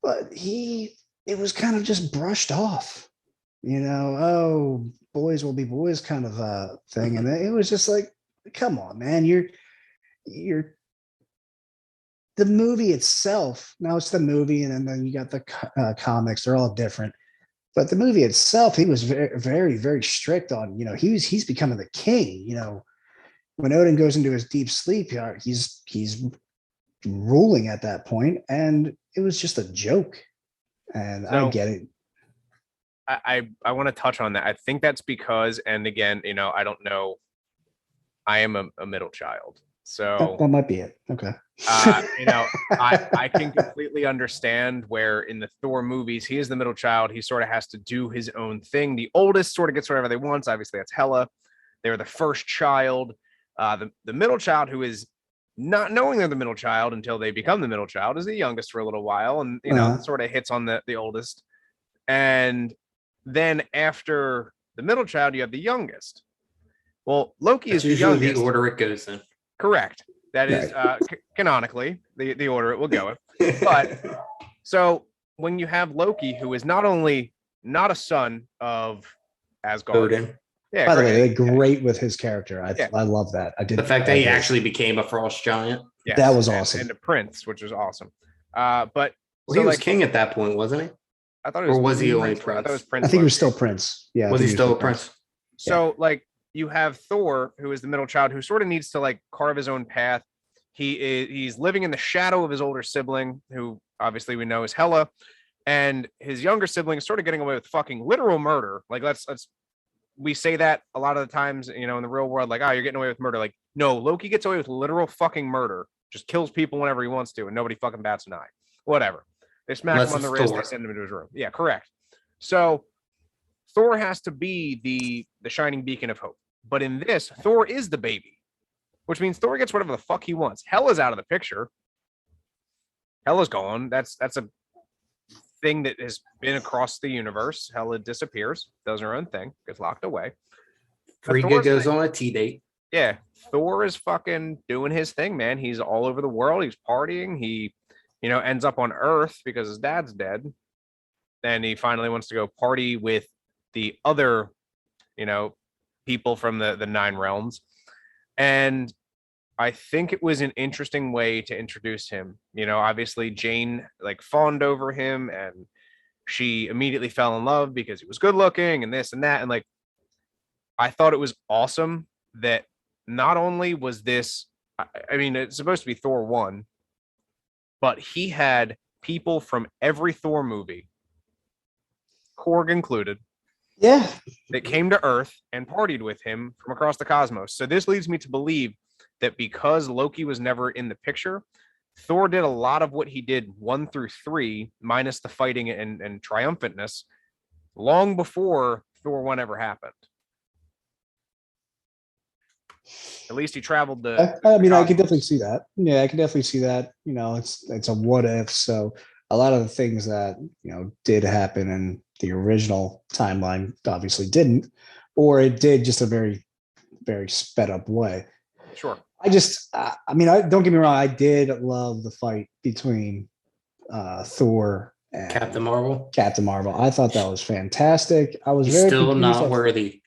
Speaker 1: But it was kind of just brushed off, oh, boys will be boys kind of thing. And it was just like, come on, man, you're the movie itself. Now it's the movie, and then you got the comics. They're all different. But the movie itself, he was very, very, very strict on, he's becoming the king. When Odin goes into his deep sleep, he's ruling at that point, and it was just a joke. And
Speaker 2: So,
Speaker 1: I get it.
Speaker 2: I want to touch on that. I think that's because, and again, I don't know. I am a middle child, so
Speaker 1: That might be it. Okay.
Speaker 2: I can completely understand where in the Thor movies, he is the middle child. He sort of has to do his own thing. The oldest sort of gets whatever they want. Obviously, that's Hela. They're the first child. The middle child, who is not knowing they're the middle child until they become the middle child, is the youngest for a little while, and sort of hits on the oldest. And then after the middle child, you have the youngest. Well, Loki is
Speaker 3: That's
Speaker 2: the
Speaker 3: usually
Speaker 2: youngest.
Speaker 3: the order it goes in.
Speaker 2: Correct. That is canonically the order it will go in. But so when you have Loki, who is not only not a son of Asgard,
Speaker 3: Odin.
Speaker 2: yeah.
Speaker 1: By the way,
Speaker 2: great.
Speaker 1: they're great with his character.
Speaker 2: Yeah.
Speaker 1: I love that. I did
Speaker 3: The fact that he
Speaker 1: I did.
Speaker 3: actually became a frost giant.
Speaker 2: Yes,
Speaker 1: that was
Speaker 2: and-
Speaker 1: awesome.
Speaker 2: and a prince, which was awesome. But
Speaker 3: Well,
Speaker 2: so
Speaker 3: he was
Speaker 2: like,
Speaker 3: king at that point, wasn't he?
Speaker 2: I thought it
Speaker 3: or
Speaker 2: was,
Speaker 3: was he only
Speaker 2: I thought it was
Speaker 3: prince?
Speaker 2: Prince.
Speaker 1: I think he was
Speaker 2: Loki.
Speaker 1: still Prince. Yeah. I
Speaker 3: Was
Speaker 1: think
Speaker 3: he still
Speaker 1: was
Speaker 3: a prince?
Speaker 2: So like you have Thor, who is the middle child, who sort of needs to like carve his own path. He's living in the shadow of his older sibling, who obviously we know is Hela. and his younger sibling is sort of getting away with fucking literal murder. Like let's we say that a lot of the times, in the real world, like, oh, you're getting away with murder. Like, no, Loki gets away with literal fucking murder, just kills people whenever he wants to, and nobody fucking bats an eye. Whatever. They smack
Speaker 3: Unless
Speaker 2: him on the
Speaker 3: it's
Speaker 2: wrist,
Speaker 3: Thor.
Speaker 2: they send him into his room. Yeah, correct. So Thor has to be the shining beacon of hope. But in this, Thor is the baby, which means Thor gets whatever the fuck he wants. Hela's out of the picture. Hela's gone. That's a thing that has been across the universe. Hela disappears, does her own thing, gets locked away. But
Speaker 3: Frigga
Speaker 2: Thor's
Speaker 3: goes
Speaker 2: like-
Speaker 3: on a tea date.
Speaker 2: Yeah, Thor is fucking doing his thing, man. He's all over the world. He's partying. He, ends up on Earth because his dad's dead. Then he finally wants to go party with the other, people from the Nine Realms. And I think it was an interesting way to introduce him. Obviously Jane like fawned over him, and she immediately fell in love because he was good looking and this and that. And like, I thought it was awesome that not only was this, I mean, it's supposed to be Thor 1, but he had people from every Thor movie, Korg included,
Speaker 1: Yeah.
Speaker 2: that came to Earth and partied with him from across the cosmos. So this leads me to believe that because Loki was never in the picture, Thor did a lot of what he did 1 through 3, minus the fighting and triumphantness, long before Thor 1 ever happened. At least he traveled the.
Speaker 1: I mean, I
Speaker 2: cosmos.
Speaker 1: could definitely see that. Yeah, I could definitely see that. It's a what if. So a lot of the things that did happen in the original timeline obviously didn't, or it did just a very, very sped up way.
Speaker 2: Sure.
Speaker 1: I don't get me wrong. I did love the fight between Thor and
Speaker 3: Captain Marvel.
Speaker 1: Captain Marvel. I thought that was fantastic. I was
Speaker 3: He's
Speaker 1: very
Speaker 3: still
Speaker 1: confused
Speaker 3: not
Speaker 1: at-
Speaker 3: worthy.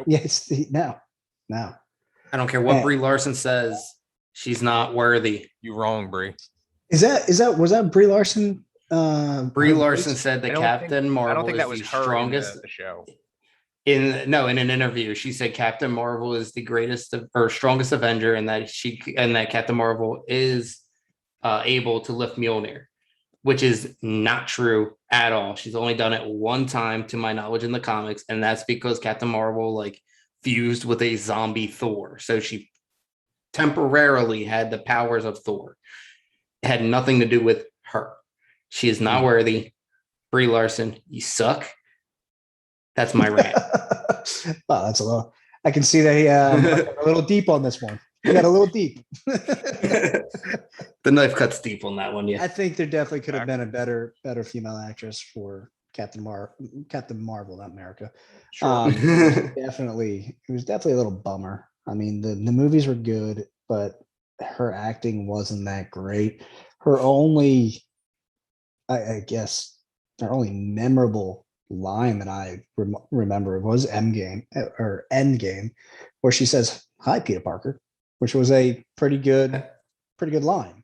Speaker 1: Yes, no.
Speaker 3: I don't care what
Speaker 1: Yeah.
Speaker 3: Brie Larson says. She's not worthy.
Speaker 2: You wrong, Brie.
Speaker 1: Was that Brie Larson?
Speaker 3: Brie
Speaker 1: her
Speaker 3: Larson
Speaker 1: voice?
Speaker 3: said
Speaker 2: I
Speaker 3: that
Speaker 2: don't
Speaker 3: Captain
Speaker 2: think-
Speaker 3: Marvel
Speaker 2: I don't think that
Speaker 3: is
Speaker 2: was
Speaker 3: the
Speaker 2: her
Speaker 3: strongest.
Speaker 2: in the show.
Speaker 3: In an interview, she said Captain Marvel is the greatest or strongest Avenger, and that Captain Marvel is able to lift Mjolnir, which is not true at all. She's only done it one time, to my knowledge, in the comics, and that's because Captain Marvel fused with a zombie Thor, so she temporarily had the powers of Thor. It had nothing to do with her. She is not worthy. Brie Larson, you suck. That's my rant.
Speaker 1: Wow, that's a little. I can see that he a little deep on this one. He got a little deep.
Speaker 3: The knife cuts deep on that one, yeah.
Speaker 1: I think there definitely could have been a better female actress for Captain Marvel, not America.
Speaker 2: Sure.
Speaker 1: Definitely, it was definitely a little bummer. I mean, the movies were good, but her acting wasn't that great. Her only, I guess, her only memorable line that I remember was Endgame, where she says, "Hi, Peter Parker," which was a pretty good line.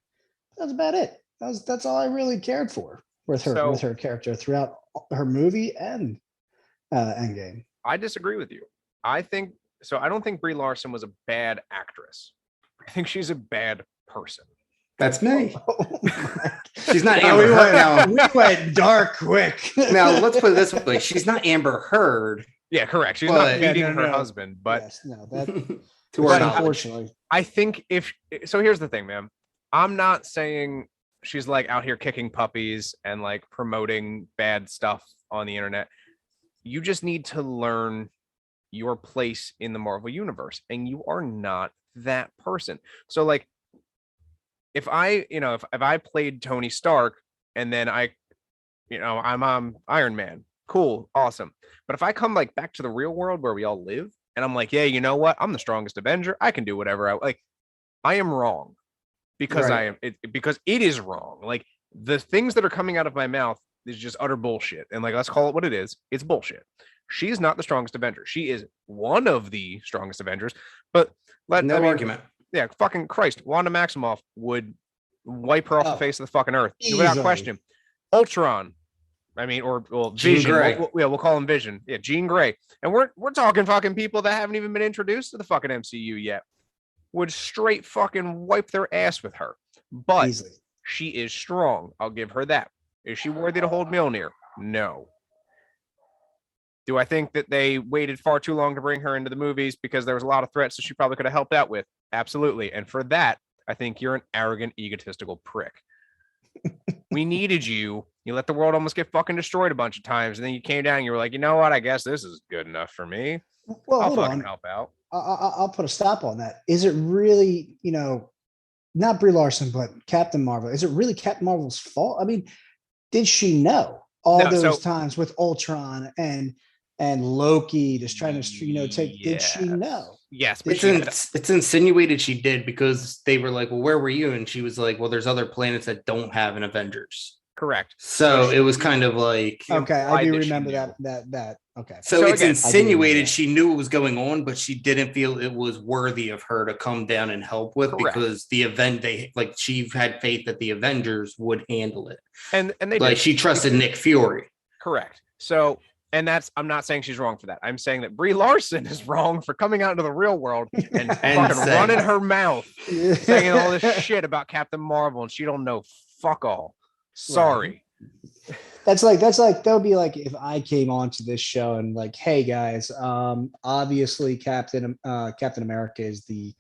Speaker 1: That's about it. That's all I really cared for with her character throughout her movie and Endgame.
Speaker 2: I disagree with you. I don't think Brie Larson was a bad actress. I think she's a bad person.
Speaker 3: That's me.
Speaker 1: Oh my
Speaker 3: She's not
Speaker 1: God.
Speaker 3: Amber Heard.
Speaker 1: We went dark quick.
Speaker 3: Now, let's put it this way. She's not Amber Heard.
Speaker 2: Yeah, correct. She's
Speaker 3: Well,
Speaker 2: not
Speaker 3: yeah,
Speaker 2: beating
Speaker 1: no,
Speaker 2: her
Speaker 1: no.
Speaker 2: husband, but
Speaker 1: Yes, no, that
Speaker 3: To our
Speaker 2: But
Speaker 3: knowledge.
Speaker 1: unfortunately.
Speaker 2: I think so here's the thing, man. I'm not saying she's out here kicking puppies and promoting bad stuff on the internet. You just need to learn your place in the Marvel universe, and you are not that person. So if I played Tony Stark and then I'm Iron Man, cool, awesome. But if I come back to the real world where we all live, and I'm yeah, you know what? I'm the strongest Avenger. I can do whatever I am wrong because
Speaker 3: Right.
Speaker 2: because it is wrong. The things that are coming out of my mouth is just utter bullshit. And let's call it what it is. It's bullshit. She's not the strongest Avenger. She is one of the strongest Avengers, but
Speaker 3: No argument.
Speaker 2: yeah, fucking Christ, Wanda Maximoff would wipe her off the
Speaker 1: Oh,
Speaker 2: face of the fucking earth without
Speaker 1: easily.
Speaker 2: question. Ultron, or
Speaker 3: Jean
Speaker 2: Vision.
Speaker 3: Grey.
Speaker 2: We'll call him Vision. Yeah, Jean Grey. And we're talking fucking people that haven't even been introduced to the fucking MCU yet. Would straight fucking wipe their ass with her. But
Speaker 1: Easily.
Speaker 2: she is strong. I'll give her that. Is she worthy to hold Mjolnir? No. Do I think that they waited far too long to bring her into the movies because there was a lot of threats that she probably could have helped out with? Absolutely. And for that, I think you're an arrogant, egotistical prick. We needed you. You let the world almost get fucking destroyed a bunch of times, and then you came down and you were like, you know what? I guess this is good enough for me.
Speaker 1: Well,
Speaker 2: I'll
Speaker 1: hold
Speaker 2: fucking
Speaker 1: on.
Speaker 2: help out.
Speaker 1: I'll put a stop on that. Is it really, not Brie Larson, but Captain Marvel? Is it really Captain Marvel's fault? I mean, did she know all
Speaker 2: No,
Speaker 1: those
Speaker 2: so-
Speaker 1: times with Ultron and Loki just trying to, take? Did she
Speaker 2: Yes.
Speaker 1: know?
Speaker 2: Yes, but
Speaker 3: It's insinuated she did because they were like, well, where were you? And she was like, well, there's other planets that don't have an Avengers.
Speaker 2: correct.
Speaker 3: So
Speaker 2: she-
Speaker 3: it was kind of like,
Speaker 1: Okay, I
Speaker 2: implied
Speaker 1: do
Speaker 2: that she
Speaker 1: remember
Speaker 2: knew.
Speaker 1: that. Okay.
Speaker 3: so
Speaker 2: So
Speaker 3: it's
Speaker 2: again,
Speaker 3: insinuated
Speaker 1: that.
Speaker 3: she knew what was going on, but she didn't feel it was worthy of her to come down and help with
Speaker 2: Correct.
Speaker 3: because the event she had faith that the Avengers would handle it.
Speaker 2: And they
Speaker 3: Like
Speaker 2: did.
Speaker 3: she trusted Nick Fury.
Speaker 2: Correct. So, and I'm not saying she's wrong for that. I'm saying that Brie Larson is wrong for coming out into the real world and fucking
Speaker 3: saying-
Speaker 2: running her mouth, saying all this shit about Captain Marvel, and she don't know fuck all. Sorry.
Speaker 1: That's like that would be like if I came onto this show and like, hey guys, obviously Captain America is the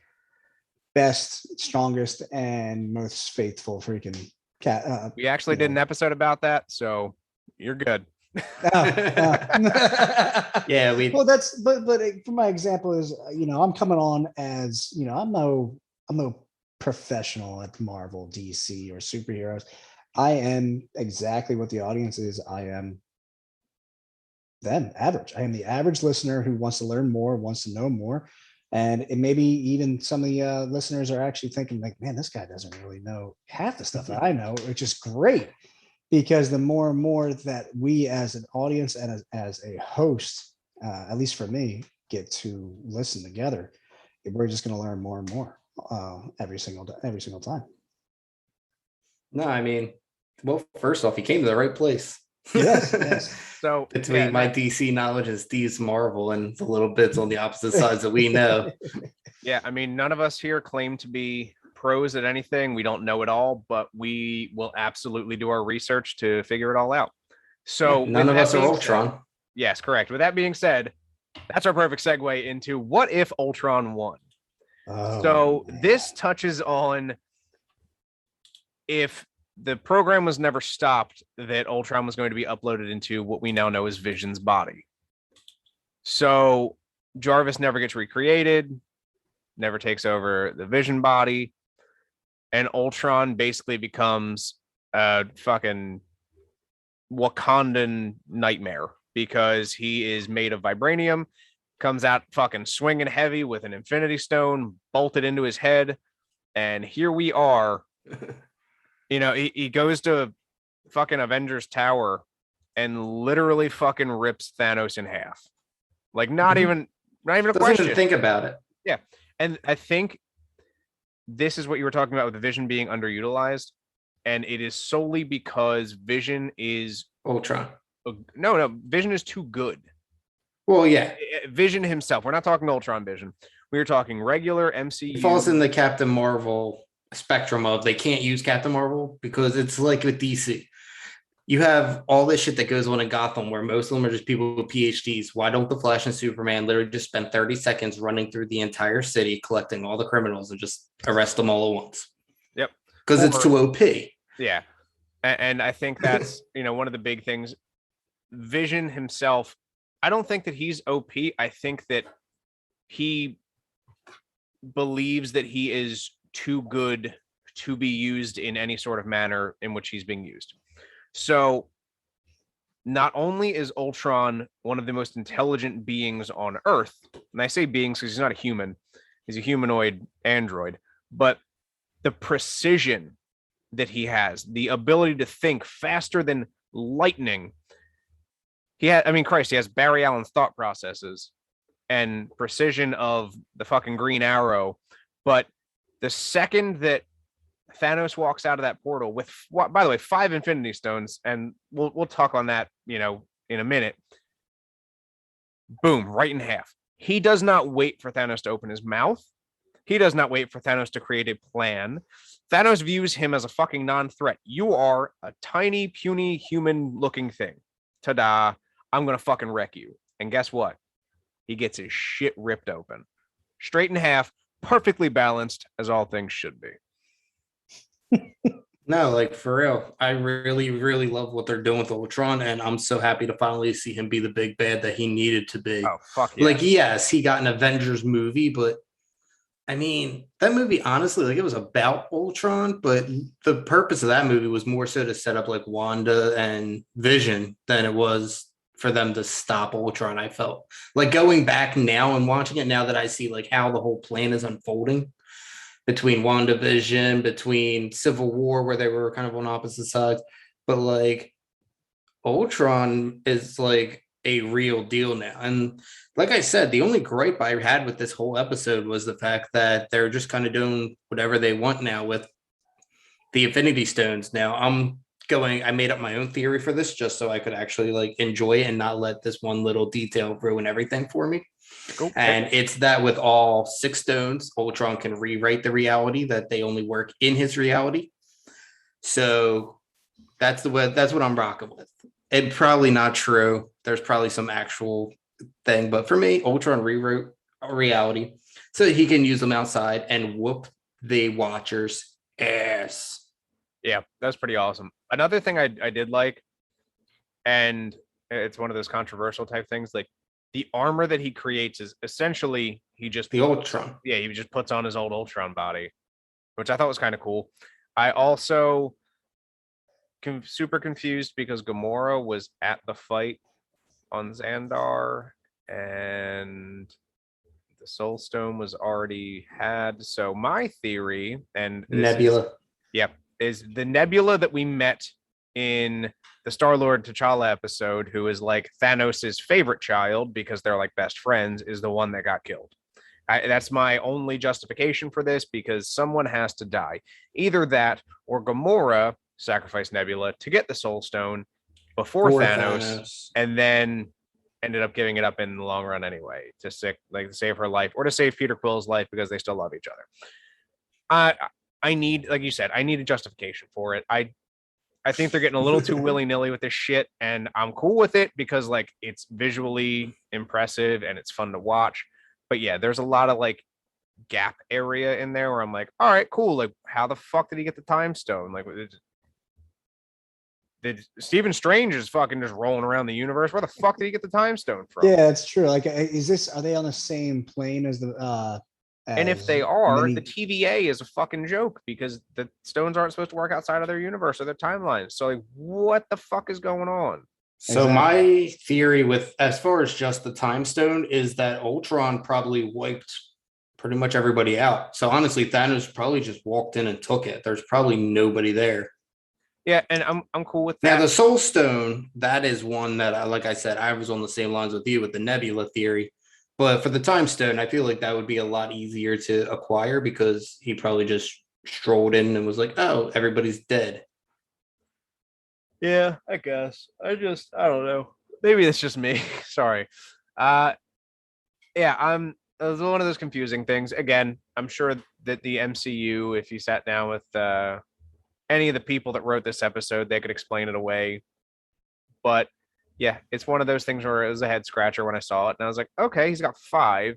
Speaker 1: best, strongest, and most faithful freaking cat.
Speaker 2: We actually did an episode about that, so you're good.
Speaker 3: Yeah, we
Speaker 1: Well, but for my example is I'm coming on as I'm no professional at Marvel, DC, or superheroes. I am exactly what the audience is. I am them, average. I am the average listener who wants to learn more, wants to know more. And it maybe even some of the listeners are actually thinking like, man, this guy doesn't really know half the stuff that I know, which is great. Because the more and more that we as an audience and as a host, at least for me, get to listen together, we're just going to learn more and more every single time.
Speaker 3: no, I mean, well, first off, you came to the right place.
Speaker 1: Yes.
Speaker 2: So
Speaker 3: Between
Speaker 2: yeah,
Speaker 3: my DC knowledge and Steve's Marvel and the little bits on the opposite sides that we know.
Speaker 2: yeah, I mean, none of us here claim to be pros at anything. We don't know it all, but we will absolutely do our research to figure it all out. So
Speaker 3: None
Speaker 2: with
Speaker 3: of
Speaker 2: that
Speaker 3: us are
Speaker 2: being
Speaker 3: Ultron.
Speaker 2: said- yes, correct. With that being said, that's our perfect segue into what if Ultron won?
Speaker 1: Oh,
Speaker 2: So
Speaker 1: man.
Speaker 2: this touches on if the program was never stopped, that Ultron was going to be uploaded into what we now know as Vision's body. So Jarvis never gets recreated, never takes over the Vision body, and Ultron basically becomes a fucking Wakandan nightmare because he is made of vibranium, comes out fucking swinging heavy with an Infinity Stone bolted into his head, and here we are. He goes to fucking Avengers Tower and literally fucking rips Thanos in half. Like not
Speaker 3: Mhm.
Speaker 2: even a
Speaker 3: Doesn't
Speaker 2: question.
Speaker 3: even think about it.
Speaker 2: And I think this is what you were talking about with the Vision being underutilized, and it is solely because Vision is
Speaker 3: Ultron.
Speaker 2: no, Vision is too good.
Speaker 3: Well, yeah,
Speaker 2: Vision himself. We're not talking Ultron Vision. We are talking regular MCU.
Speaker 3: he falls in the Captain Marvel spectrum of they can't use Captain Marvel because it's like with DC. You have all this shit that goes on in Gotham where most of them are just people with PhDs. Why don't the Flash and Superman literally just spend 30 seconds running through the entire city, collecting all the criminals and just arrest them all at once?
Speaker 2: Yep.
Speaker 3: Because it's
Speaker 2: Or-
Speaker 3: too OP.
Speaker 2: Yeah. And I think that's, one of the big things. Vision himself, I don't think that he's OP. I think that he believes that he is too good to be used in any sort of manner in which he's being used. So not only is Ultron one of the most intelligent beings on Earth, and I say beings because he's not a human, he's a humanoid android, but the precision that he has, the ability to think faster than lightning. He has Barry Allen's thought processes and precision of the fucking Green Arrow. But the second that Thanos walks out of that portal with, by the way, 5 Infinity Stones, and we'll talk on that, in a minute. Boom, right in half. He does not wait for Thanos to open his mouth. He does not wait for Thanos to create a plan. Thanos views him as a fucking non-threat. You are a tiny, puny, human-looking thing. Ta-da. I'm going to fucking wreck you. And guess what? He gets his shit ripped open. Straight in half, perfectly balanced, as all things should be.
Speaker 3: No, like for real. I really, really love what they're doing with Ultron, and I'm so happy to finally see him be the big bad that he needed to be.
Speaker 2: Oh, fuck yeah.
Speaker 3: Like, yes, he got an Avengers movie, but I mean, that movie, honestly, like it was about Ultron, but the purpose of that movie was more so to set up like Wanda and Vision than it was for them to stop Ultron. I felt like going back now and watching it now that I see like how the whole plan is unfolding between WandaVision, between Civil War, where they were kind of on opposite sides. But like Ultron is like a real deal now. And like I said, the only gripe I had with this whole episode was the fact that they're just kind of doing whatever they want now with the Infinity Stones. Now I made up my own theory for this just so I could actually like enjoy it and not let this one little detail ruin everything for me.
Speaker 2: Okay.
Speaker 3: And it's that with all 6 stones, Ultron can rewrite the reality, that they only work in his reality. So that's what I'm rocking with. It's probably not true. There's probably some actual thing, but for me, Ultron rewrote a reality so that he can use them outside and whoop the Watchers' ass.
Speaker 2: Yeah, that's pretty awesome. Another thing I did like, and it's one of those controversial type things, like the armor that he creates is essentially
Speaker 3: The Ultron.
Speaker 2: Yeah, he just puts on his old Ultron body, which I thought was kind of cool. I also super confused because Gamora was at the fight on Xandar and the Soul Stone was already had. So my theory, and
Speaker 3: Nebula.
Speaker 2: is the Nebula that we met in the Star-Lord T'Challa episode, who is like Thanos's favorite child because they're like best friends, is the one that got killed. That's my only justification for this, because someone has to die. Either that or Gamora sacrificed Nebula to get the Soul Stone before Thanos, and then ended up giving it up in the long run anyway to save her life or to save Peter Quill's life because they still love each other. I need, like you said, I need a justification for it. I think they're getting a little too willy-nilly with this shit, and I'm cool with it because like it's visually impressive and it's fun to watch. But yeah, there's a lot of like gap area in there where I'm like, all right, cool. Like, how the fuck did he get the time stone? Like, did Stephen Strange is fucking just rolling around the universe? Where the fuck did he get the time stone from?
Speaker 1: Yeah, it's true. Like, are they on the same plane as the
Speaker 2: and if they are,
Speaker 1: many...
Speaker 2: the TVA is a fucking joke because the stones aren't supposed to work outside of their universe or their timeline. So like, what the fuck is going on?
Speaker 3: So my theory with as far as just the time stone is that Ultron probably wiped pretty much everybody out. So honestly, Thanos probably just walked in and took it. There's probably nobody there.
Speaker 2: Yeah, and I'm cool with that.
Speaker 3: Now the Soul Stone, that is one that like I said, I was on the same lines with you with the Nebula theory. But for the time stone, I feel like that would be a lot easier to acquire because he probably just strolled in and was like, "Oh, everybody's dead."
Speaker 2: Yeah, I guess. I don't know. Maybe it's just me. Sorry. Yeah, it was one of those confusing things. Again, I'm sure that the MCU, if you sat down with any of the people that wrote this episode, they could explain it away. But yeah, it's one of those things where it was a head scratcher when I saw it, and I was like, okay, he's got 5.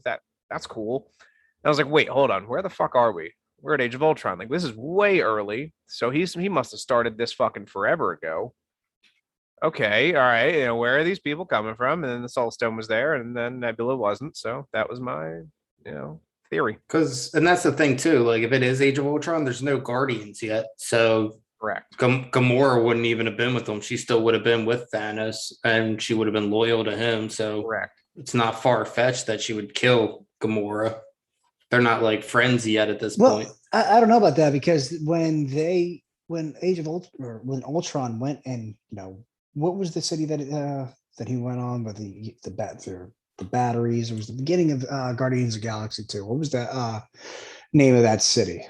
Speaker 2: That's cool. And I was like, wait, hold on, where the fuck are we? We're at Age of Ultron. Like, this is way early. So he must have started this fucking forever ago. Okay, all right. Where are these people coming from? And then the Soul Stone was there, and then Nebula wasn't. So that was my, theory.
Speaker 3: And that's the thing too. Like, if it is Age of Ultron, there's no Guardians yet. So
Speaker 2: correct.
Speaker 3: Gamora wouldn't even have been with them. She still would have been with Thanos, and she would have been loyal to him. So
Speaker 2: correct.
Speaker 3: It's not far fetched that she would kill Gamora. They're not like friends yet at this point.
Speaker 1: I don't know about that because when Age of Ultron, or when Ultron went and what was the city that he went on with the batteries? It was the beginning of Guardians of the Galaxy 2. What was the name of that city?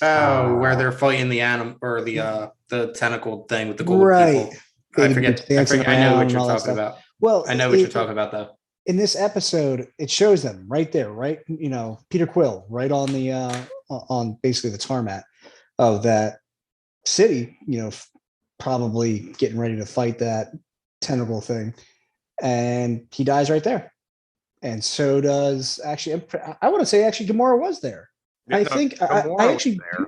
Speaker 3: Where they're fighting the animal or the tentacle thing with the gold
Speaker 1: right.
Speaker 3: people. I forget. I know what you're talking about.
Speaker 1: Well,
Speaker 3: I know what you're talking about though.
Speaker 1: in this episode, it shows them right there, right? Peter Quill, right on the on basically the tarmac of that city, probably getting ready to fight that tentacle thing. And he dies right there. And so does actually, I want to say actually Gamora was there. I think
Speaker 2: Gamora
Speaker 1: I
Speaker 2: was
Speaker 1: actually
Speaker 2: there.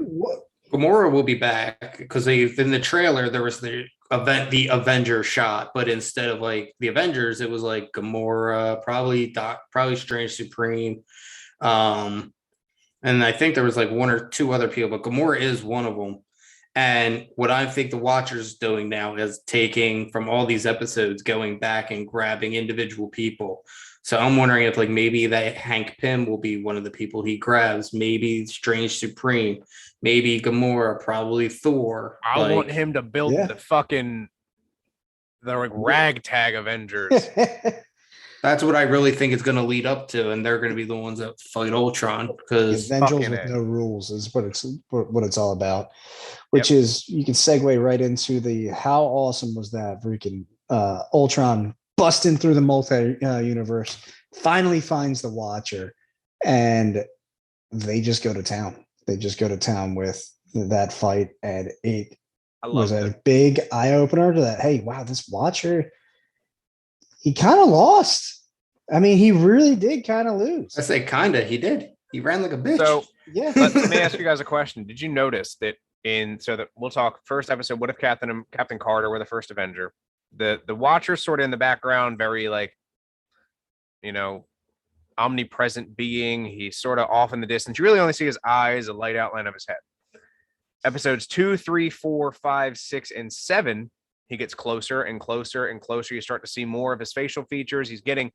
Speaker 3: Gamora will be back because in the trailer there was the Avenger shot, but instead of like the Avengers, it was like Gamora, probably Strange Supreme, and I think there was like one or two other people, but Gamora is one of them. And what I think the Watcher's doing now is taking from all these episodes, going back and grabbing individual people. So I'm wondering if like maybe that Hank Pym will be one of the people he grabs, maybe Strange Supreme, maybe Gamora, probably Thor.
Speaker 2: I want him to build
Speaker 1: Yeah.
Speaker 2: the like ragtag Avengers.
Speaker 3: That's what I really think it's going to lead up to, and they're going to be the ones that fight Ultron because
Speaker 1: Avengers
Speaker 2: fucking
Speaker 1: with
Speaker 2: A.
Speaker 1: no rules is what it's all about. Which is, you can segue right into the how awesome was that freaking Ultron busting through the multi universe, finally finds the Watcher, and they just go to town. They just go to town with that fight, and it was a big eye opener to that. Hey, wow, this Watcher, he kind of lost. I mean, he really did kind of lose.
Speaker 3: I say kinda, he did. He ran like a bitch.
Speaker 2: So
Speaker 1: Yeah.
Speaker 2: let me ask you guys a question. Did you notice that we'll talk first episode, what if Captain Carter were the first Avenger? The Watcher's sort of in the background, very like, omnipresent being. He's sort of off in the distance. You really only see his eyes, a light outline of his head. Episodes 2, 3, 4, 5, 6, and 7, he gets closer and closer and closer. You start to see more of his facial features. He's getting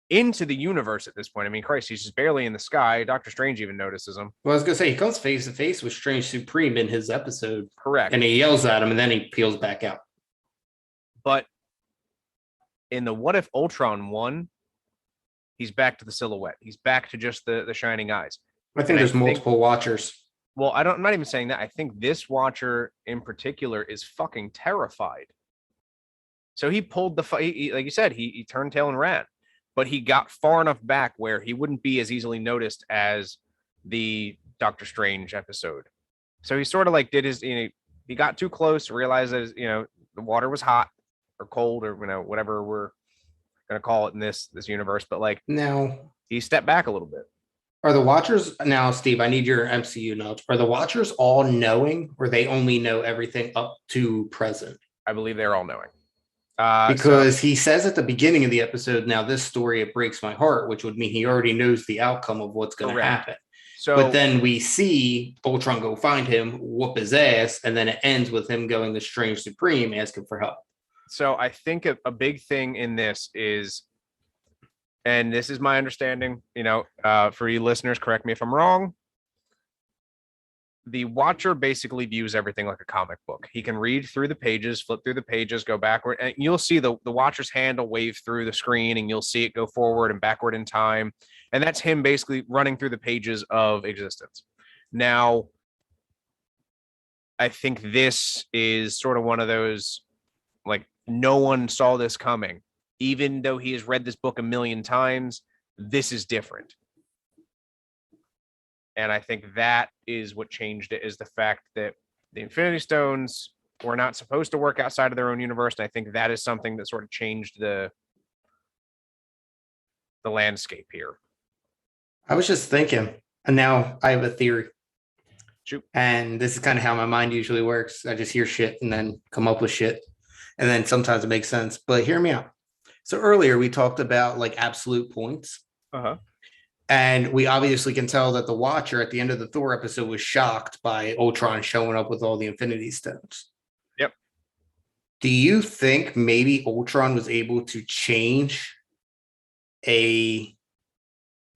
Speaker 2: into the universe at this point. I mean, Christ, he's just barely in the sky. Doctor Strange even notices him.
Speaker 3: Well, I was gonna say he comes face to face with Strange Supreme in his episode.
Speaker 2: Correct.
Speaker 3: And he yells at him and then he peels back out.
Speaker 2: But in the What If Ultron one, he's back to the silhouette. He's back to just the shining eyes.
Speaker 3: I think there's multiple Watchers.
Speaker 2: Well, I'm not even saying that. I think this Watcher in particular is fucking terrified. So he pulled the fight, like you said, he turned tail and ran. But he got far enough back where he wouldn't be as easily noticed as the Doctor Strange episode. So he sort of like did his, he got too close, realized that, the water was hot or cold or, whatever we're going to call it in this universe. But like
Speaker 3: Now,
Speaker 2: he stepped back a little bit.
Speaker 3: are the Watchers now, Steve? I need your MCU notes. Are the Watchers all knowing, or they only know everything up to present?
Speaker 2: I believe they're all knowing.
Speaker 3: Because he says at the beginning of the episode, now this story, it breaks my heart, which would mean he already knows the outcome of what's going to happen.
Speaker 2: So,
Speaker 3: but then we see Ultron go find him, whoop his ass, and then it ends with him going to Strange Supreme, asking for help.
Speaker 2: So I think a big thing in this is, and this is my understanding, for you listeners, correct me if I'm wrong. The Watcher basically views everything like a comic book. He can read through the pages, flip through the pages, go backward, and you'll see the Watcher's hand will wave through the screen, and you'll see it go forward and backward in time. And that's him basically running through the pages of existence. Now, I think this is sort of one of those, like, no one saw this coming. Even though he has read this book a million times, this is different. And I think that is what changed it, is the fact that the Infinity Stones were not supposed to work outside of their own universe. And I think that is something that sort of changed the landscape here.
Speaker 3: I was just thinking, and now I have a theory.
Speaker 2: Shoot.
Speaker 3: And this is kind of how my mind usually works. I just hear shit and then come up with shit. And then sometimes it makes sense. But hear me out. So earlier we talked about like absolute points.
Speaker 2: Uh-huh.
Speaker 3: And we obviously can tell that the Watcher at the end of the Thor episode was shocked by Ultron showing up with all the Infinity Stones.
Speaker 2: Yep.
Speaker 3: Do you think maybe Ultron was able to change a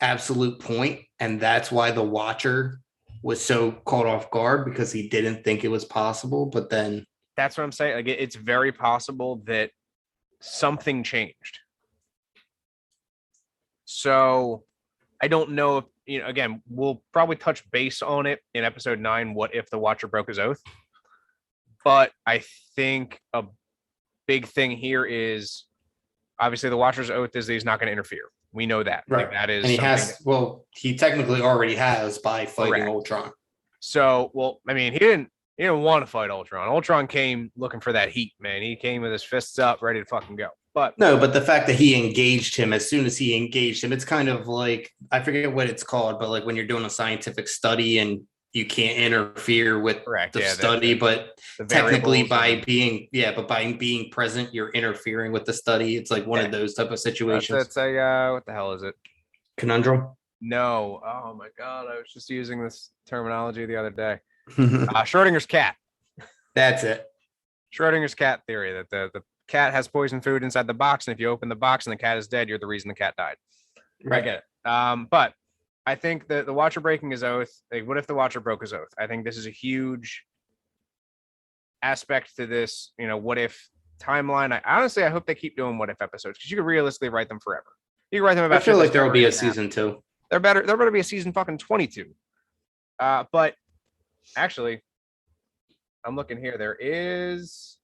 Speaker 3: absolute point, and that's why the Watcher was so caught off guard, because he didn't think it was possible? But then
Speaker 2: that's what I'm saying. Like, it's very possible that something changed. So I don't know if, again, we'll probably touch base on it in episode 9. What if the Watcher broke his oath? But I think a big thing here is Obviously, the Watcher's oath is that he's not going to interfere. We know that. Like, that is
Speaker 3: And he
Speaker 2: something
Speaker 3: has, well, he technically already has by fighting
Speaker 2: Correct.
Speaker 3: Ultron.
Speaker 2: So, well, I mean, he didn't want to fight Ultron. Ultron came looking for that heat, man. He came with his fists up, ready to fucking go. But
Speaker 3: No, but the fact that he engaged him, as soon as he engaged him, it's kind of like, I forget what it's called, but like when you're doing a scientific study and you can't interfere with
Speaker 2: correct,
Speaker 3: the
Speaker 2: yeah,
Speaker 3: study, but
Speaker 2: the
Speaker 3: technically
Speaker 2: variables
Speaker 3: by
Speaker 2: and-
Speaker 3: being present, you're interfering with the study. It's like one
Speaker 2: Yeah.
Speaker 3: of those type of situations.
Speaker 2: that's a what the hell is it?
Speaker 3: Conundrum.
Speaker 2: No. Oh my god, I was just using this terminology the other day. Schrodinger's cat.
Speaker 3: That's it.
Speaker 2: Schrodinger's cat theory that the cat has poison food inside the box, and if you open the box and the cat is dead, you're the reason the cat died. I get it. But I think that the Watcher breaking his oath, like, what if the Watcher broke his oath? I think this is a huge aspect to this, what if timeline. I hope they keep doing what if episodes, because you could realistically write them forever. You can write them about.
Speaker 3: I feel
Speaker 2: shit
Speaker 3: like
Speaker 2: that's
Speaker 3: there will
Speaker 2: never
Speaker 3: be a
Speaker 2: gonna happen.
Speaker 3: season 2.
Speaker 2: There better be a season fucking 22. But actually, I'm looking here. There is.